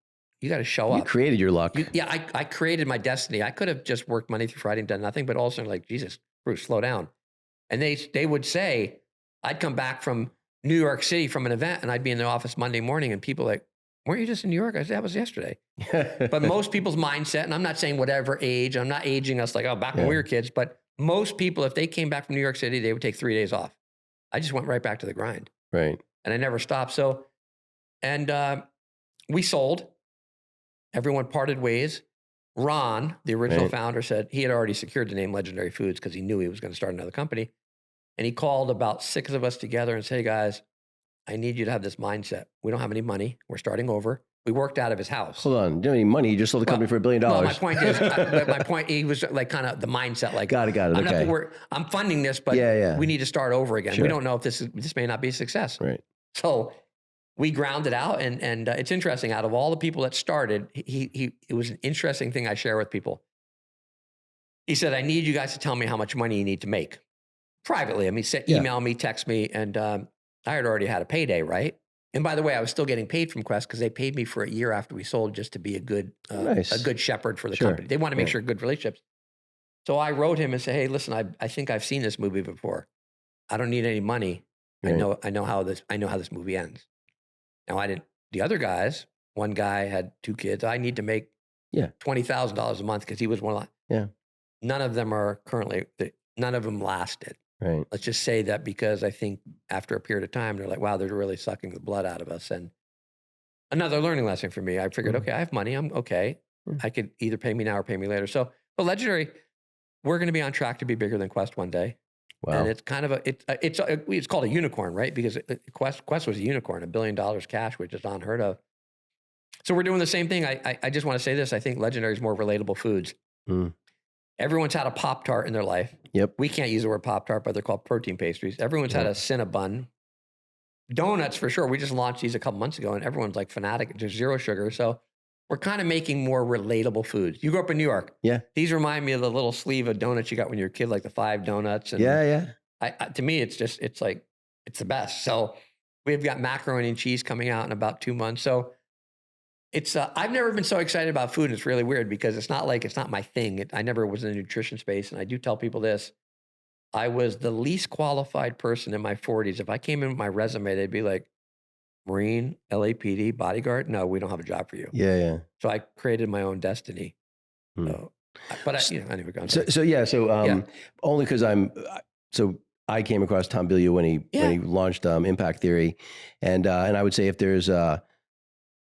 you got to show up. You created your luck. I created my destiny. I could have just worked Monday through Friday and done nothing, but also like, Jesus, Bruce, slow down. And they would say, I'd come back from New York City from an event and I'd be in the office Monday morning and people like, weren't you just in New York? I said, that was yesterday. But most people's mindset, and I'm not saying whatever age, I'm not aging us like, oh, back when we were kids, but most people, if they came back from New York City, they would take 3 days off. I just went right back to the grind. Right. And I never stopped. So, and we sold. Everyone parted ways. Ron, the original founder, said he had already secured the name Legendary Foods because he knew he was going to start another company. And he called about 6 of us together and said, hey guys, I need you to have this mindset. We don't have any money. We're starting over. We worked out of his house. Hold on. You don't have any money. You just sold the company for $1 billion. Well, my point is, he was like kind of the mindset, like, got it. Okay. I'm funding this, but we need to start over again. Sure. We don't know if this may not be a success. Right. So we ground it out. And it's interesting. Out of all the people that started, it was an interesting thing I share with people. He said, I need you guys to tell me how much money you need to make privately. I mean, email me, text me. And I had already had a payday, right? And by the way, I was still getting paid from Quest because they paid me for a year after we sold just to be a good shepherd for the company. They want to make sure good relationships. So I wrote him and said, hey, listen, I think I've seen this movie before. I don't need any money. Right. I know how this movie ends. Now the other guys, one guy had 2 kids. I need to make $20,000 a month because he was one of the, none of them lasted. Right. Let's just say that because I think after a period of time, they're like, wow, they're really sucking the blood out of us. And another learning lesson for me, I figured, okay, I have money. I'm okay. I could either pay me now or pay me later. So, but Legendary, we're going to be on track to be bigger than Quest one day. Wow. And it's kind of it's called a unicorn, right? Because Quest was a unicorn, $1 billion cash, which is unheard of. So we're doing the same thing. I just want to say this. I think Legendary is more relatable foods. Everyone's had a Pop-Tart in their life. Yep. We can't use the word Pop-Tart, but they're called protein pastries. Everyone's had a Cinnabon. Donuts, for sure. We just launched these a couple months ago, and everyone's like fanatic. There's zero sugar. So we're kind of making more relatable foods. You grew up in New York. Yeah. These remind me of the little sleeve of donuts you got when you were a kid, like the 5 donuts. And Yeah. to me, it's the best. So we've got macaroni and cheese coming out in about 2 months. So it's, I've never been so excited about food. And it's really weird because it's not my thing. I never was in the nutrition space. And I do tell people this. I was the least qualified person in my 40s. If I came in with my resume, they'd be like, Marine, LAPD, bodyguard. No, we don't have a job for you. Yeah. So I created my own destiny. So, but anyway, go on. So only because I came across Tom Bilyeu when he launched Impact Theory, and I would say if there's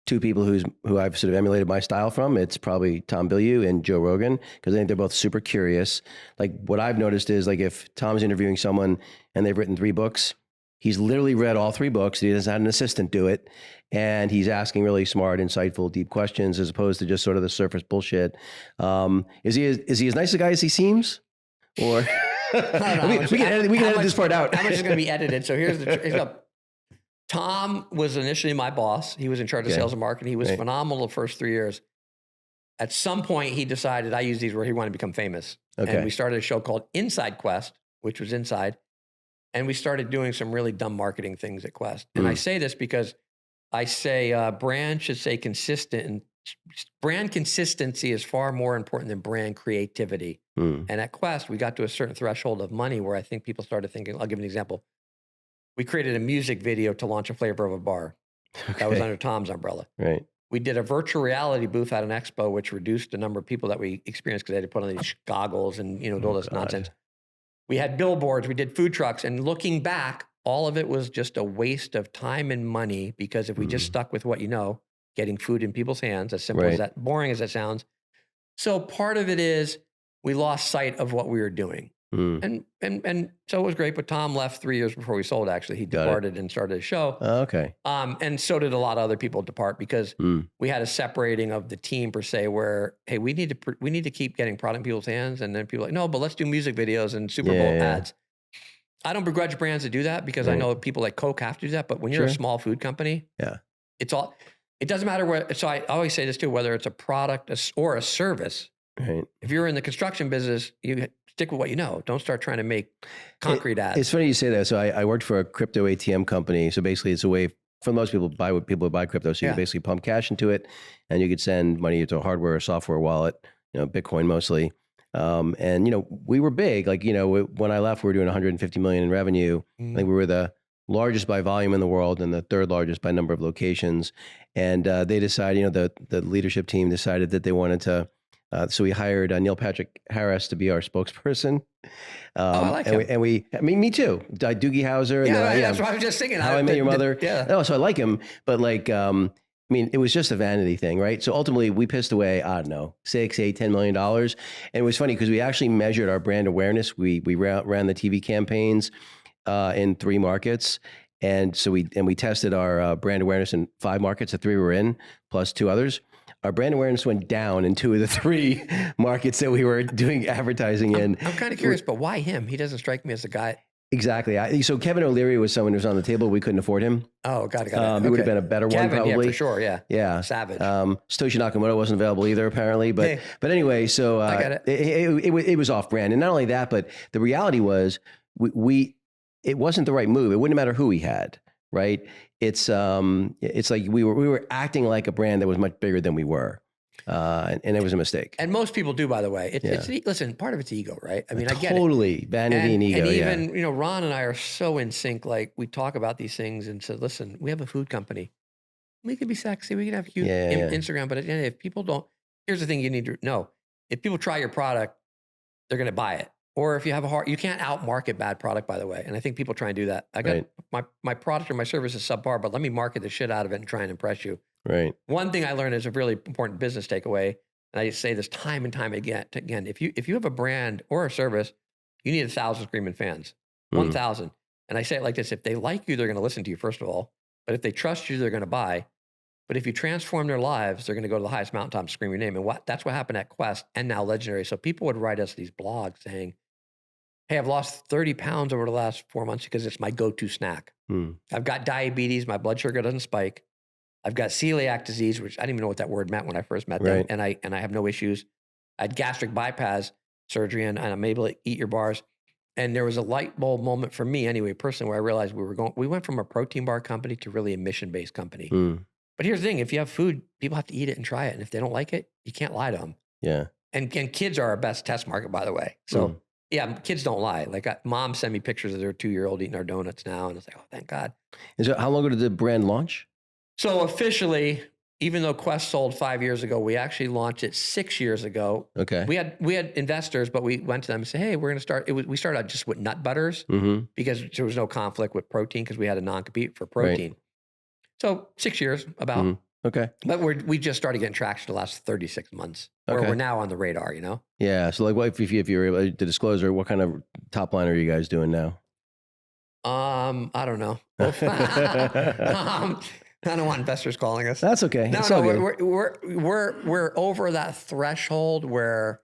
two people who I've sort of emulated my style from, it's probably Tom Bilyeu and Joe Rogan, because I think they're both super curious. Like what I've noticed is like if Tom's interviewing someone and they've written 3 books, he's literally read all 3 books. He doesn't have an assistant do it. And he's asking really smart, insightful, deep questions as opposed to just sort of the surface bullshit. Is he as nice a guy as he seems? Or we can edit this part out. How much is going to be edited? So here's Tom was initially my boss. He was in charge of sales and marketing. He was phenomenal the first 3 years. At some point, he decided, I use these where he wanted to become famous. And we started a show called Inside Quest, which was inside. And we started doing some really dumb marketing things at Quest. And I say this because I say brand should stay consistent. And brand consistency is far more important than brand creativity. And at Quest, we got to a certain threshold of money where I think people started thinking, I'll give an example. We created a music video to launch a flavor of a bar. That was under Tom's umbrella. Right. We did a virtual reality booth at an expo, which reduced the number of people that we experienced because they had to put on these goggles and all this nonsense. We had billboards, we did food trucks, and looking back, all of it was just a waste of time and money because if we just stuck with what getting food in people's hands, as simple as that, boring as that sounds. So part of it is we lost sight of what we were doing. And so it was great, but Tom left 3 years before we sold, actually. He departed and started a show. Oh, okay. And so did a lot of other people depart because we had a separating of the team per se where, hey, we need to keep getting product in people's hands. And then people are like, no, but let's do music videos and Super Bowl ads. I don't begrudge brands to do that because I know people like Coke have to do that. But when you're a small food company, it doesn't matter what. So I always say this too, whether it's a product or a service. Right. If you're in the construction business, you stick with what you know. Don't start trying to make concrete ads. It's funny you say that. So I worked for a crypto ATM company. So basically it's a way for most people to buy crypto. So you can basically pump cash into it and you could send money into a hardware or software wallet, Bitcoin mostly. And we were big, like, when I left, we were doing 150 million in revenue. I think we were the largest by volume in the world and the 3rd largest by number of locations. And they decided, the leadership team decided that they wanted to, so we hired Neil Patrick Harris to be our spokesperson. I like him. Me too. Doogie Howser. That's what I was just thinking. How I Met Your Mother. So I like him, but it was just a vanity thing, right? So ultimately we pissed away, I don't know, $6, $8, $10 million. And it was funny because we actually measured our brand awareness. We ran the TV campaigns in 3 markets. And so we tested our brand awareness in 5 markets, the 3 we were in, plus 2 others. Our brand awareness went down in 2 of the 3 markets that we were doing advertising in. I'm kind of curious, but why him? He doesn't strike me as a guy. Exactly. So Kevin O'Leary was someone who was on the table. We couldn't afford him. Oh, got it. He would have been a better one, probably. Yeah, for sure. Yeah. Savage. Satoshi Nakamoto wasn't available either, apparently. But anyway, so I got it. It was off brand. And not only that, but the reality was it wasn't the right move. It wouldn't matter who we had, right? It's like we were acting like a brand that was much bigger than we were. And it was a mistake. And most people do, by the way. Listen, part of it's ego, right? I mean, I get it. Totally. Vanity and ego. And even, Ron and I are so in sync. Like we talk about these things and say, listen, we have a food company. We can be sexy. We can have cute Instagram. But if people don't, here's the thing you need to know. If people try your product, they're going to buy it. Or if you have a heart, you can't outmarket bad product, by the way. And I think people try and do that. I got my product or my service is subpar, but let me market the shit out of it and try and impress you. Right. One thing I learned is a really important business takeaway, and I say this time and time again. If you have a brand or a service, you need 1,000 screaming fans, 1,000. And I say it like this: if they like you, they're going to listen to you first of all. But if they trust you, they're going to buy. But if you transform their lives, they're going to go to the highest mountaintop and scream your name. And that's what happened at Quest and now Legendary. So people would write us these blogs saying, hey, I've lost 30 pounds over the last 4 months because it's my go-to snack. I've got diabetes. My blood sugar doesn't spike. I've got celiac disease, which I didn't even know what that word meant when I first met them. And I have no issues. I had gastric bypass surgery and I'm able to eat your bars. And there was a light bulb moment for me anyway, personally, where I realized we went from a protein bar company to really a mission-based company. But here's the thing, if you have food, people have to eat it and try it. And if they don't like it, you can't lie to them. Yeah. And kids are our best test market, by the way. So yeah, kids don't lie. Like mom sent me pictures of their 2-year-old eating our donuts now. And it's like, oh, thank God. And so how long ago did the brand launch? So officially, even though Quest sold 5 years ago, we actually launched it 6 years ago. Okay. We had investors, but we went to them and said, hey, we're going to start. We started out just with nut butters because there was no conflict with protein because we had a non-compete for protein. Right. So 6 years about. Okay. But we just started getting traction the last 36 months where we're now on the radar, you know? Yeah. So like what if you're able to disclose, or what kind of top line are you guys doing now? I don't know. I don't want investors calling us. That's okay. We're over that threshold where,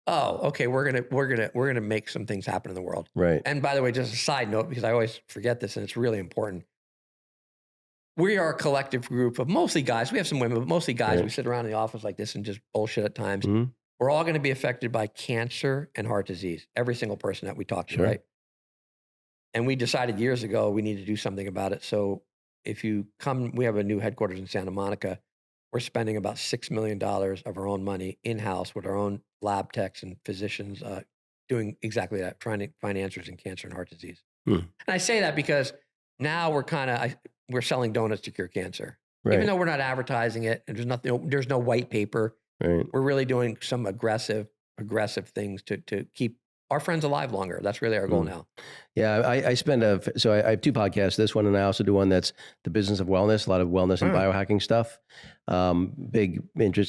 we're gonna make some things happen in the world. Right. And by the way, just a side note, because I always forget this and it's really important. We are a collective group of mostly guys. We have some women, but mostly guys. Right. We sit around in the office like this and just bullshit at times. We're all going to be affected by cancer and heart disease. Every single person that we talk to, right? And we decided years ago we need to do something about it. So if you come, we have a new headquarters in Santa Monica. We're spending about $6 million of our own money in-house with our own lab techs and physicians doing exactly that, trying to find answers in cancer and heart disease. And I say that because now we're selling donuts to cure cancer. Right. Even though we're not advertising it and there's no white paper. Right. We're really doing some aggressive things to keep our friends alive longer. That's really our goal now. Yeah, I have 2 podcasts, this one, and I also do one that's the business of wellness, a lot of wellness and biohacking stuff.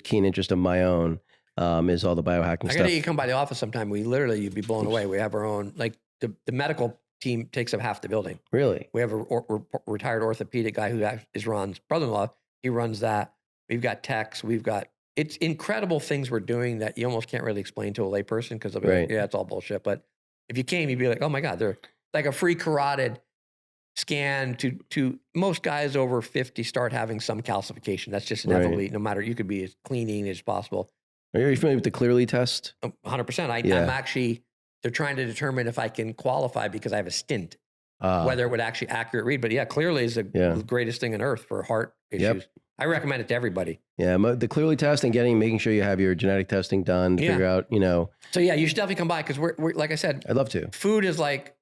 Keen interest of my own is all the biohacking stuff. I got to come by the office sometime. You'd be blown away. We have our own, like the medical team takes up half the building. Really? We have a retired orthopedic guy who is Ron's brother-in-law. He runs that. We've got techs. It's incredible things we're doing that you almost can't really explain to a layperson because they'll be like, yeah, it's all bullshit. But if you came, you'd be like, oh my God, they're like a free carotid scan to most guys over 50 start having some calcification. That's just inevitably, no matter, you could be as clean as possible. Are you familiar with the Clearly test? 100%. I'm actually, they're trying to determine if I can qualify because I have a stint, whether it would actually accurate read. But yeah, Clearly is the greatest thing on earth for heart issues. Yep. I recommend it to everybody. Yeah, the Clearly test and making sure you have your genetic testing done to figure out, So yeah, you should definitely come by because we're like I said, I'd love to. Food is like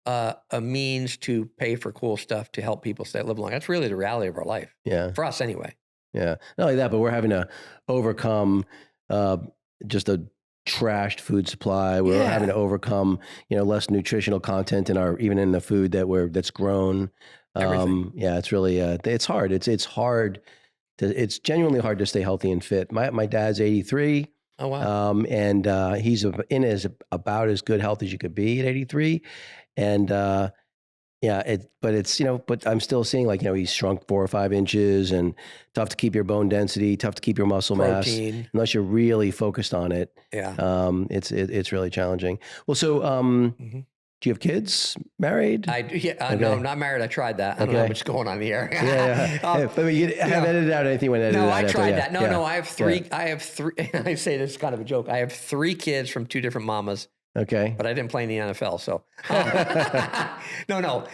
a means to pay for cool stuff to help people live long. That's really the reality of our life. Yeah, for us anyway. Yeah, not only that, but we're having to overcome just a trashed food supply. We're having to overcome, less nutritional content even in the food that's grown. It's really, it's hard. It's hard it's genuinely hard to stay healthy and fit. My dad's 83. Oh, wow. And he's about as good health as you could be at 83. And, but I'm still seeing he's shrunk 4 or 5 inches and tough to keep your bone density, tough to keep your muscle mass unless you're really focused on it. Yeah. It's really challenging. Well, so, do you have kids? Married? No, I'm not married. I tried that. I don't know what's going on here. But you have edited out anything when edited out. No, I tried that. No, I have three. I have 3. I say this is kind of a joke. I have 3 kids from 2 different mamas. Okay. But I didn't play in the NFL, so. No.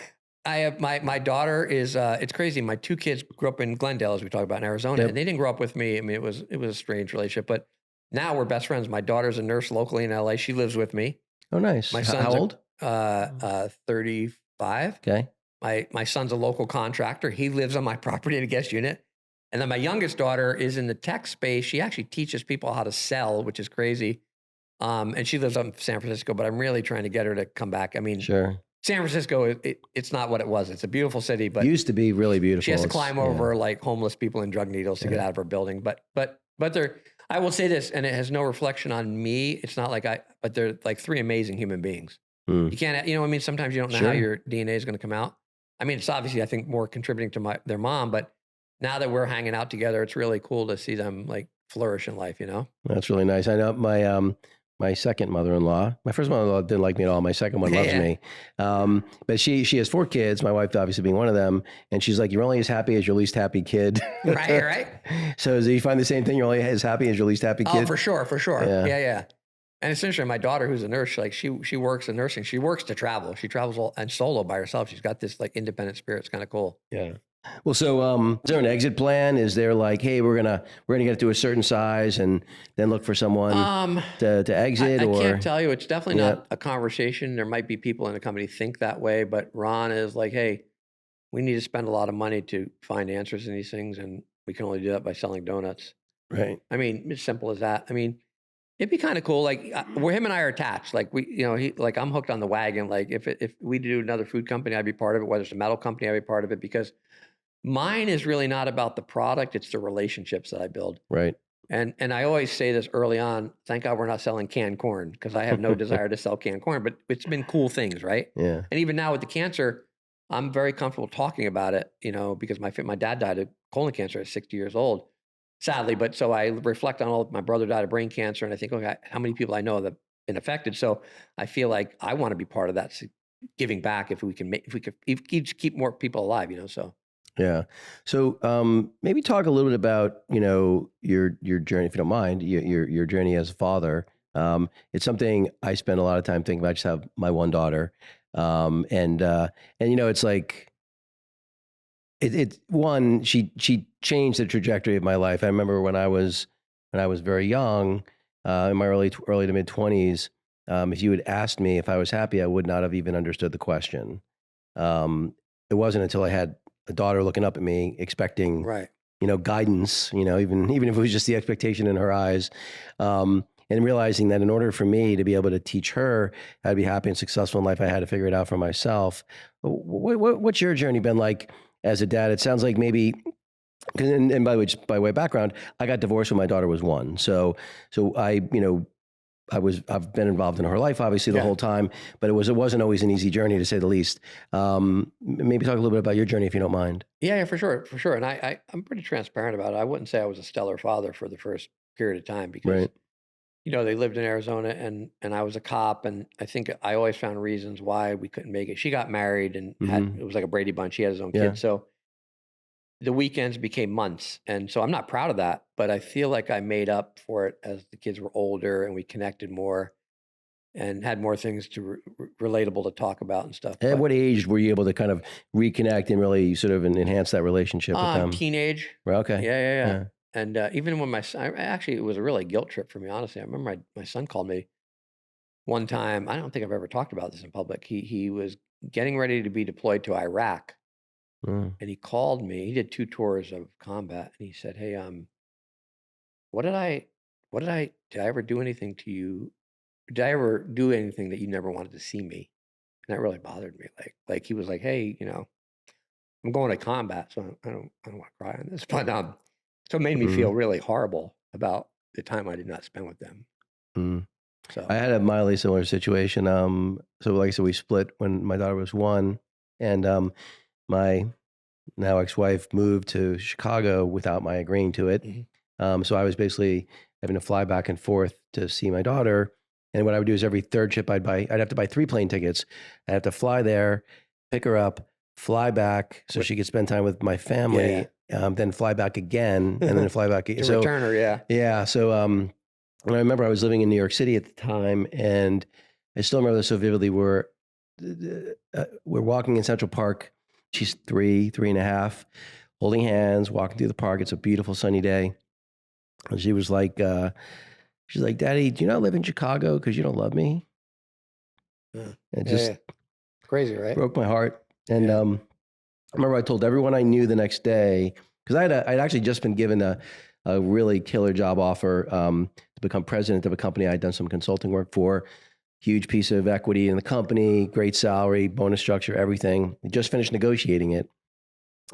I have my daughter is, it's crazy. My 2 kids grew up in Glendale, as we talked about in Arizona, and they didn't grow up with me. I mean, it was a strange relationship, but now we're best friends. My daughter's a nurse locally in LA. She lives with me. Oh, nice. My son's how old? 35. Okay. My son's a local contractor. He lives on my property in a guest unit. And then my youngest daughter is in the tech space. She actually teaches people how to sell, which is crazy. And she lives up in San Francisco, but I'm really trying to get her to come back. I mean, Sure. San Francisco, it's not what it was. It's a beautiful city, but Used to be really beautiful. she has to climb over like homeless people and drug needles to get out of her building. But there, I will say this, and it has no reflection on me. It's not like but they're like 3 amazing human beings. Mm. You can't, I mean, sometimes you don't know how your DNA is going to come out. I mean, it's obviously, I think, more contributing to their mom, but now that we're hanging out together, it's really cool to see them like flourish in life, That's really nice. I know my second mother-in-law, my first mother-in-law didn't like me at all. My second one loves me. But she has 4 kids, my wife obviously being one of them. And she's like, you're only as happy as your least happy kid. Right. So do you find the same thing? You're only as happy as your least happy kid? Oh, for sure. Yeah. And it's interesting. My daughter, who's a nurse, like she works in nursing. She works to travel. She travels and solo by herself. She's got this like independent spirit. It's kind of cool. Yeah. Well, so is there an exit plan? Is there like, hey, we're gonna get to a certain size and then look for someone to exit? I can't tell you. It's definitely not a conversation. There might be people in the company think that way, but Ron is like, hey, we need to spend a lot of money to find answers in these things, and we can only do that by selling donuts. Right. I mean, as simple as that. I mean, it'd be kind of cool. Like where him and I are attached. Like I'm hooked on the wagon. Like if we do another food company, I'd be part of it. Whether it's a metal company, I'd be part of it, because mine is really not about the product. It's the relationships that I build. Right. And I always say this early on, thank God we're not selling canned corn, because I have no desire to sell canned corn, but it's been cool things, right? Yeah. And even now with the cancer, I'm very comfortable talking about it, because my dad died of colon cancer at 60 years old, sadly. But so I reflect on my brother died of brain cancer, and I think, okay, how many people I know that have been affected. So I feel like I want to be part of that, giving back if we could keep more people alive, so. Yeah. So maybe talk a little bit about, your journey, if you don't mind, your journey as a father. It's something I spend a lot of time thinking about. I just have my one daughter. And it's like, she changed the trajectory of my life. I remember when I was very young, in my early to mid 20s, if you had asked me if I was happy, I would not have even understood the question. It wasn't until I had a daughter looking up at me, expecting, guidance, even if it was just the expectation in her eyes, and realizing that in order for me to be able to teach her how to be happy and successful in life, I had to figure it out for myself. What's your journey been like as a dad? It sounds like maybe, and by way of background, I got divorced when my daughter was 1. So I've been involved in her life, obviously, the whole time, but it wasn't always an easy journey, to say the least. Maybe talk a little bit about your journey, if you don't mind. Yeah, for sure. And I'm pretty transparent about it. I wouldn't say I was a stellar father for the first period of time, because, they lived in Arizona, and I was a cop, and I think I always found reasons why we couldn't make it. She got married and it was like a Brady Bunch. She had his own kid. So the weekends became months. And so I'm not proud of that, but I feel like I made up for it as the kids were older and we connected more and had more things to relatable to talk about and stuff. At what age were you able to kind of reconnect and really sort of enhance that relationship with them? Teenage. Well, okay. Yeah. And even when my son, actually, it was a really guilt trip for me, honestly. I remember my son called me one time. I don't think I've ever talked about this in public. He was getting ready to be deployed to Iraq. And he called me. He did 2 tours of combat, and he said, "Hey, did I ever do anything to you? Did I ever do anything that you never wanted to see me?" And that really bothered me. Like he was like, "Hey, I'm going to combat, so I don't want to cry on this." But so it made me feel really horrible about the time I did not spend with them. So I had a mildly similar situation. So like I said, we split when my daughter was 1, and my now ex-wife moved to Chicago without my agreeing to it. So I was basically having to fly back and forth to see my daughter. And what I would do is every third trip I'd have to buy 3 plane tickets. I'd have to fly there, pick her up, fly back so she could spend time with my family, then fly back again, and then fly back. To return her, Yeah. So I remember I was living in New York City at the time, and I still remember this so vividly. We're walking in Central Park. She's 3.5, holding hands, walking through the park. It's a beautiful sunny day. And she was like, she's like, "Daddy, do you not live in Chicago because you don't love me?" It just crazy, right? broke my heart. And I remember I told everyone I knew the next day, because I'd actually just been given a really killer job offer to become president of a company I'd done some consulting work for. Huge piece of equity in the company, great salary, bonus structure, everything. I just finished negotiating it.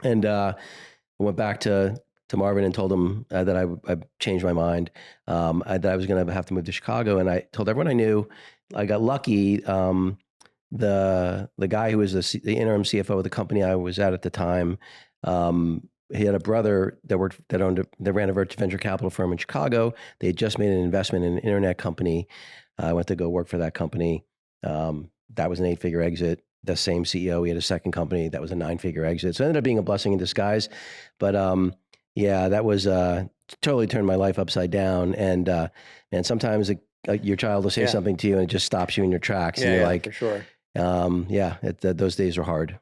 And I went back to Marvin and told him that I changed my mind, that I was going to have to move to Chicago. And I told everyone I knew. I got lucky. The guy who was the interim CFO of the company I was at the time, he had a brother that ran a venture capital firm in Chicago. They had just made an investment in an internet company. I went to go work for that company. That was an 8-figure exit. The same CEO, he had a second company that was a 9-figure exit. So it ended up being a blessing in disguise. But yeah, that was totally turned my life upside down. And sometimes your child will say something to you and it just stops you in your tracks. And you're like, for sure. Those days are hard.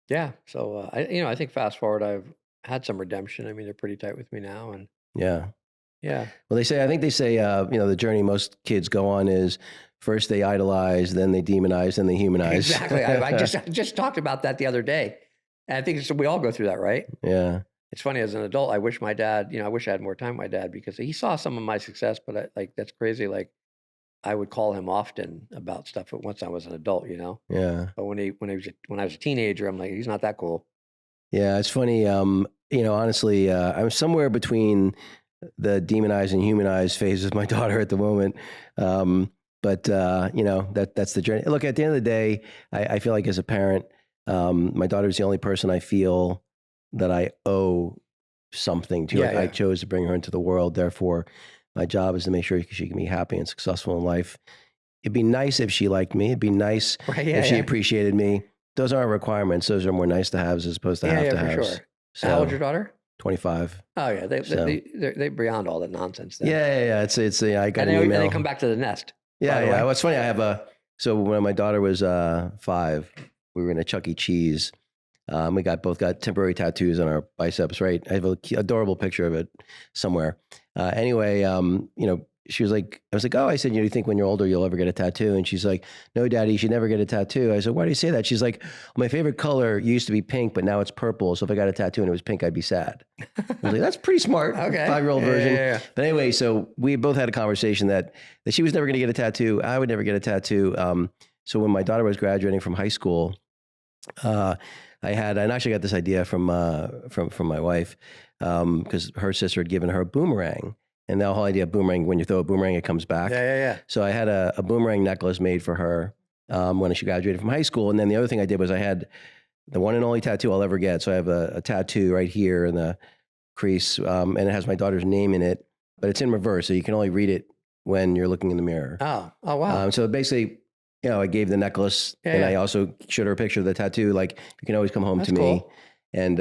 Yeah. So I think fast forward, I've had some redemption. I mean, they're pretty tight with me now, and yeah. Well, I think they say, the journey most kids go on is first they idolize, then they demonize, then they humanize. Exactly. I just talked about that the other day, and I think we all go through that, right? Yeah. It's funny, as an adult, I wish my dad, I wish I had more time with my dad, because he saw some of my success, but that's crazy. Like, I would call him often about stuff once I was an adult, Yeah. But when I was a teenager, I'm like, he's not that cool. Yeah. It's funny. Honestly, I'm somewhere between the demonize and humanize phase with my daughter at the moment. But that's the journey. Look, at the end of the day, I feel like as a parent, my daughter's the only person I feel that I owe something to. I chose to bring her into the world. Therefore, my job is to make sure she can be happy and successful in life. It'd be nice if she liked me. It'd be nice if she appreciated me. Those aren't requirements. Those are more nice to haves as opposed to have to haves. For sure. So, how old's your daughter? 25. Oh yeah, they're beyond all that nonsense. Then. Yeah. It's I got an email. And they come back to the nest. Yeah. Well, it's funny. I have so when my daughter was 5, we were in a Chuck E. Cheese. We both got temporary tattoos on our biceps, right? I have an adorable picture of it somewhere. Anyway, she was like, I was like, oh, I said, you think when you're older, you'll ever get a tattoo? And she's like, no, Daddy, you should never get a tattoo. I said, why do you say that? She's like, well, my favorite color used to be pink, but now it's purple. So if I got a tattoo and it was pink, I'd be sad. I was like, that's pretty smart. Okay. 5-year-old version. Yeah. But anyway, so we both had a conversation that she was never going to get a tattoo. I would never get a tattoo. So when my daughter was graduating from high school, I actually got this idea from my wife, because her sister had given her a boomerang. And the whole idea of boomerang, when you throw a boomerang, it comes back. Yeah. So I had a boomerang necklace made for her when she graduated from high school. And then the other thing I did was I had the one and only tattoo I'll ever get. So I have a tattoo right here in the crease, and it has my daughter's name in it, but it's in reverse. So you can only read it when you're looking in the mirror. Oh wow. So basically, I gave the necklace, and I also showed her a picture of the tattoo. Like, you can always come home to me. Cool. And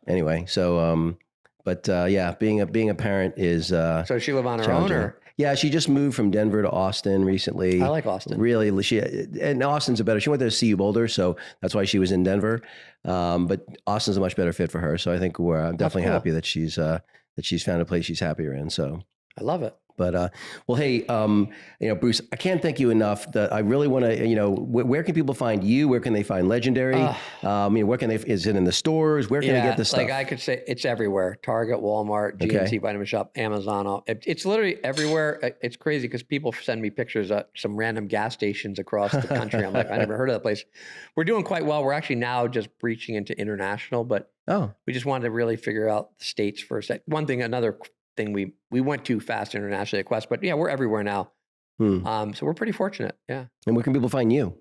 anyway, so being a parent is so she live on her own, or? Yeah, she just moved from Denver to Austin recently. I like Austin. Really, and Austin's she went to CU Boulder, so that's why she was in Denver. But Austin's a much better fit for her. So I think we're definitely happy that she's found a place she's happier in. So I love it. But, well, hey, Bruce, I can't thank you enough. That I really want to, where can people find you? Where can they find Legendary? Where can is it in the stores? Where can they get this stuff? Like I could say it's everywhere. Target, Walmart, GNC Vitamin Shop, Amazon. It's literally everywhere. It's crazy because people send me pictures of some random gas stations across the country. I'm like, I never heard of that place. We're doing quite well. We're actually now just breaching into international, but we just wanted to really figure out the States first. Another thing, we went too fast internationally at Quest, but yeah, we're everywhere now. So we're pretty fortunate. Yeah. And where can people find you?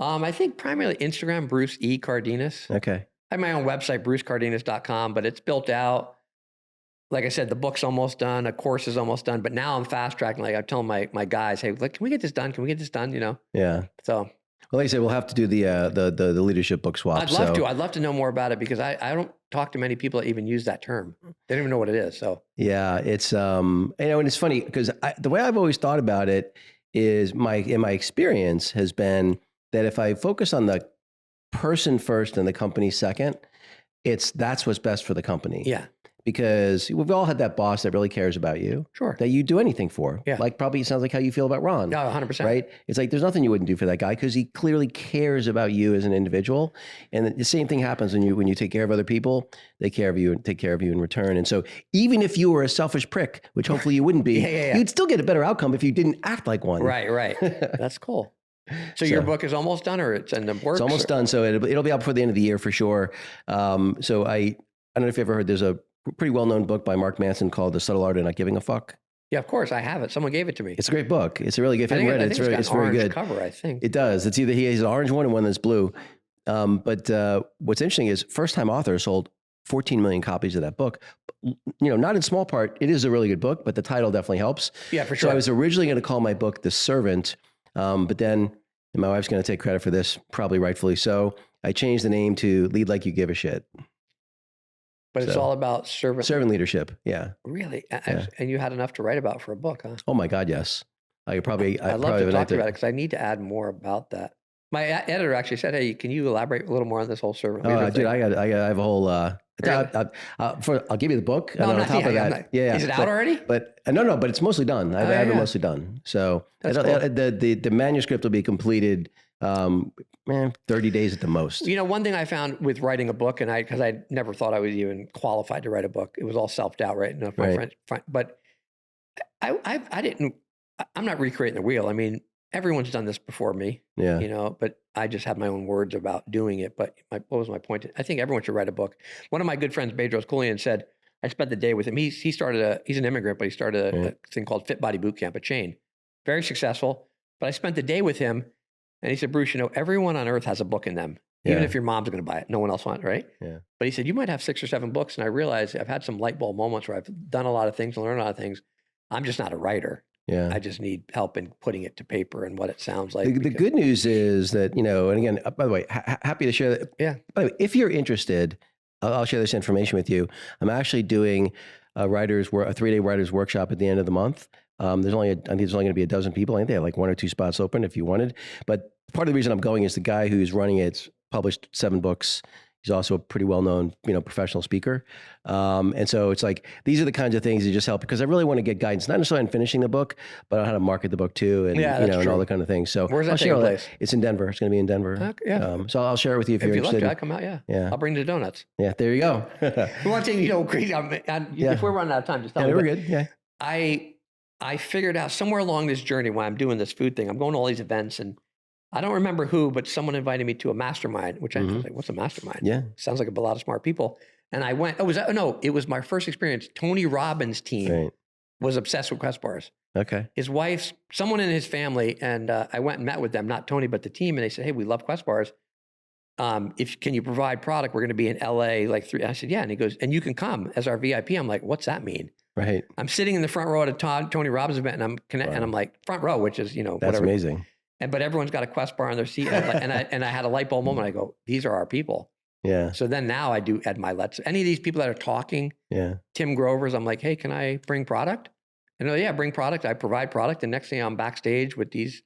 I think primarily Instagram, Bruce E. Cardenas. Okay. I have my own website, brucecardenas.com, but it's built out. Like I said, the book's almost done, a course is almost done, but now I'm fast tracking. Like I'm telling my guys, hey, can we get this done? Can we get this done? Yeah. So. Well, like I said, we'll have to do the leadership book swap. I'd love to. I'd love to know more about it because I don't talk to many people that even use that term. They don't even know what it is. So yeah, it's and it's funny because the way I've always thought about it is my experience has been that if I focus on the person first and the company second, that's what's best for the company. Yeah. because we've all had that boss that really cares about you, Sure. that you do anything for. Yeah. Like probably it sounds like how you feel about Ron. No, 100%. Right? It's like there's nothing you wouldn't do for that guy because he clearly cares about you as an individual. And the same thing happens when you take care of other people, they care of you and take care of you in return. And so even if you were a selfish prick, which hopefully you wouldn't be, you'd still get a better outcome if you didn't act like one. Right. That's cool. So your book is almost done, or it's in the works? It's almost done. So it'll be out before the end of the year for sure. So I don't know if you ever heard, there's a pretty well-known book by Mark Manson called The Subtle Art of Not Giving a Fuck. Yeah, of course. I have it. Someone gave it to me. It's a great book. It's a really good. If you haven't read it, it's very good. Cover, I think. It does. It's either he has an orange one and one that's blue. But what's interesting is first-time author sold 14 million copies of that book. Not in small part, it is a really good book, but the title definitely helps. Yeah, for sure. So I was originally going to call my book The Servant, but then my wife's going to take credit for this, probably rightfully so. I changed the name to Lead Like You Give a Shit. But it's all about servant leadership. Yeah. Really? Yeah. And you had enough to write about for a book, huh? Oh my God, yes. I'd love to talk to you about it because I need to add more about that. My editor actually said, "Hey, can you elaborate a little more on this whole servant leader thing?" Dude, I have a whole. Really? I'll give you the book. No, and on top of that, Is it out already? But no, but it's mostly done. I have it mostly done. So cool. The manuscript will be completed. 30 days at the most. One thing I found with writing a book, and because I never thought I was even qualified to write a book, it was all self-doubt, right? No, my friend, but I didn't. I'm not recreating the wheel. I mean, everyone's done this before me. Yeah. But I just have my own words about doing it. But what was my point? I think everyone should write a book. One of my good friends, Bedros Keuilian, said I spent the day with him. He's an immigrant, but he started a thing called Fit Body Boot Camp, a chain, very successful. But I spent the day with him. And he said, Bruce, everyone on earth has a book in them. Even if your mom's going to buy it, no one else wants, right? Yeah. But he said, you might have 6 or 7 books. And I realized I've had some light bulb moments where I've done a lot of things, learned a lot of things. I'm just not a writer. Yeah. I just need help in putting it to paper and what it sounds like. The good news is that, and again, by the way, happy to share that. Yeah. By the way, if you're interested, I'll share this information with you. I'm actually doing a 3-day writers workshop at the end of the month. I think there's only going to be a dozen people. I think they have like 1 or 2 spots open if you wanted. But part of the reason I'm going is the guy who's running it's published 7 books. He's also a pretty well-known, professional speaker. And so it's like, these are the kinds of things that just help because I really want to get guidance, not necessarily on finishing the book, but on how to market the book too. And, and all that kind of things. So where's that taking place? It's in Denver. It's going to be in Denver. Okay, yeah. So I'll share it with you if you're interested. If you'd like to, I'll come out. Yeah. I'll bring the donuts. Yeah. There you go. One thing, crazy. If we're running out of time, just tell me. We're good. Yeah. I figured out somewhere along this journey when I'm doing this food thing, I'm going to all these events and I don't remember who, but someone invited me to a mastermind, which I was like, what's a mastermind? Yeah. Sounds like a lot of smart people. And I went, it was my first experience. Tony Robbins' team was obsessed with Quest bars. Okay. His wife's, someone in his family, and I went and met with them, not Tony, but the team. And they said, hey, we love Quest bars. Can you provide product? We're going to be in LA I said, yeah. And he goes, and you can come as our VIP. I'm like, what's that mean? Right. I'm sitting in the front row at a Tony Robbins event and I'm and I'm like front row, which is, That's whatever. amazing. But everyone's got a Quest bar on their seat. And I had a light bulb moment. I go, these are our people. Yeah. So then now I do add my any of these people that are talking, Tim Grover's, I'm like, hey, can I bring product? And they're like, yeah, bring product. I provide product. And next thing I'm backstage with these.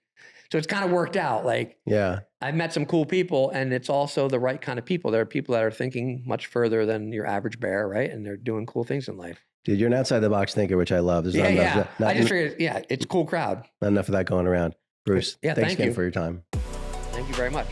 So it's kind of worked out. I've met some cool people and it's also the right kind of people. There are people that are thinking much further than your average bear, right? And they're doing cool things in life. Dude, you're an outside the box thinker, which I love. There's I just figured, it's a cool crowd. Not enough of that going around. Bruce, thanks again for your time. Thank you very much.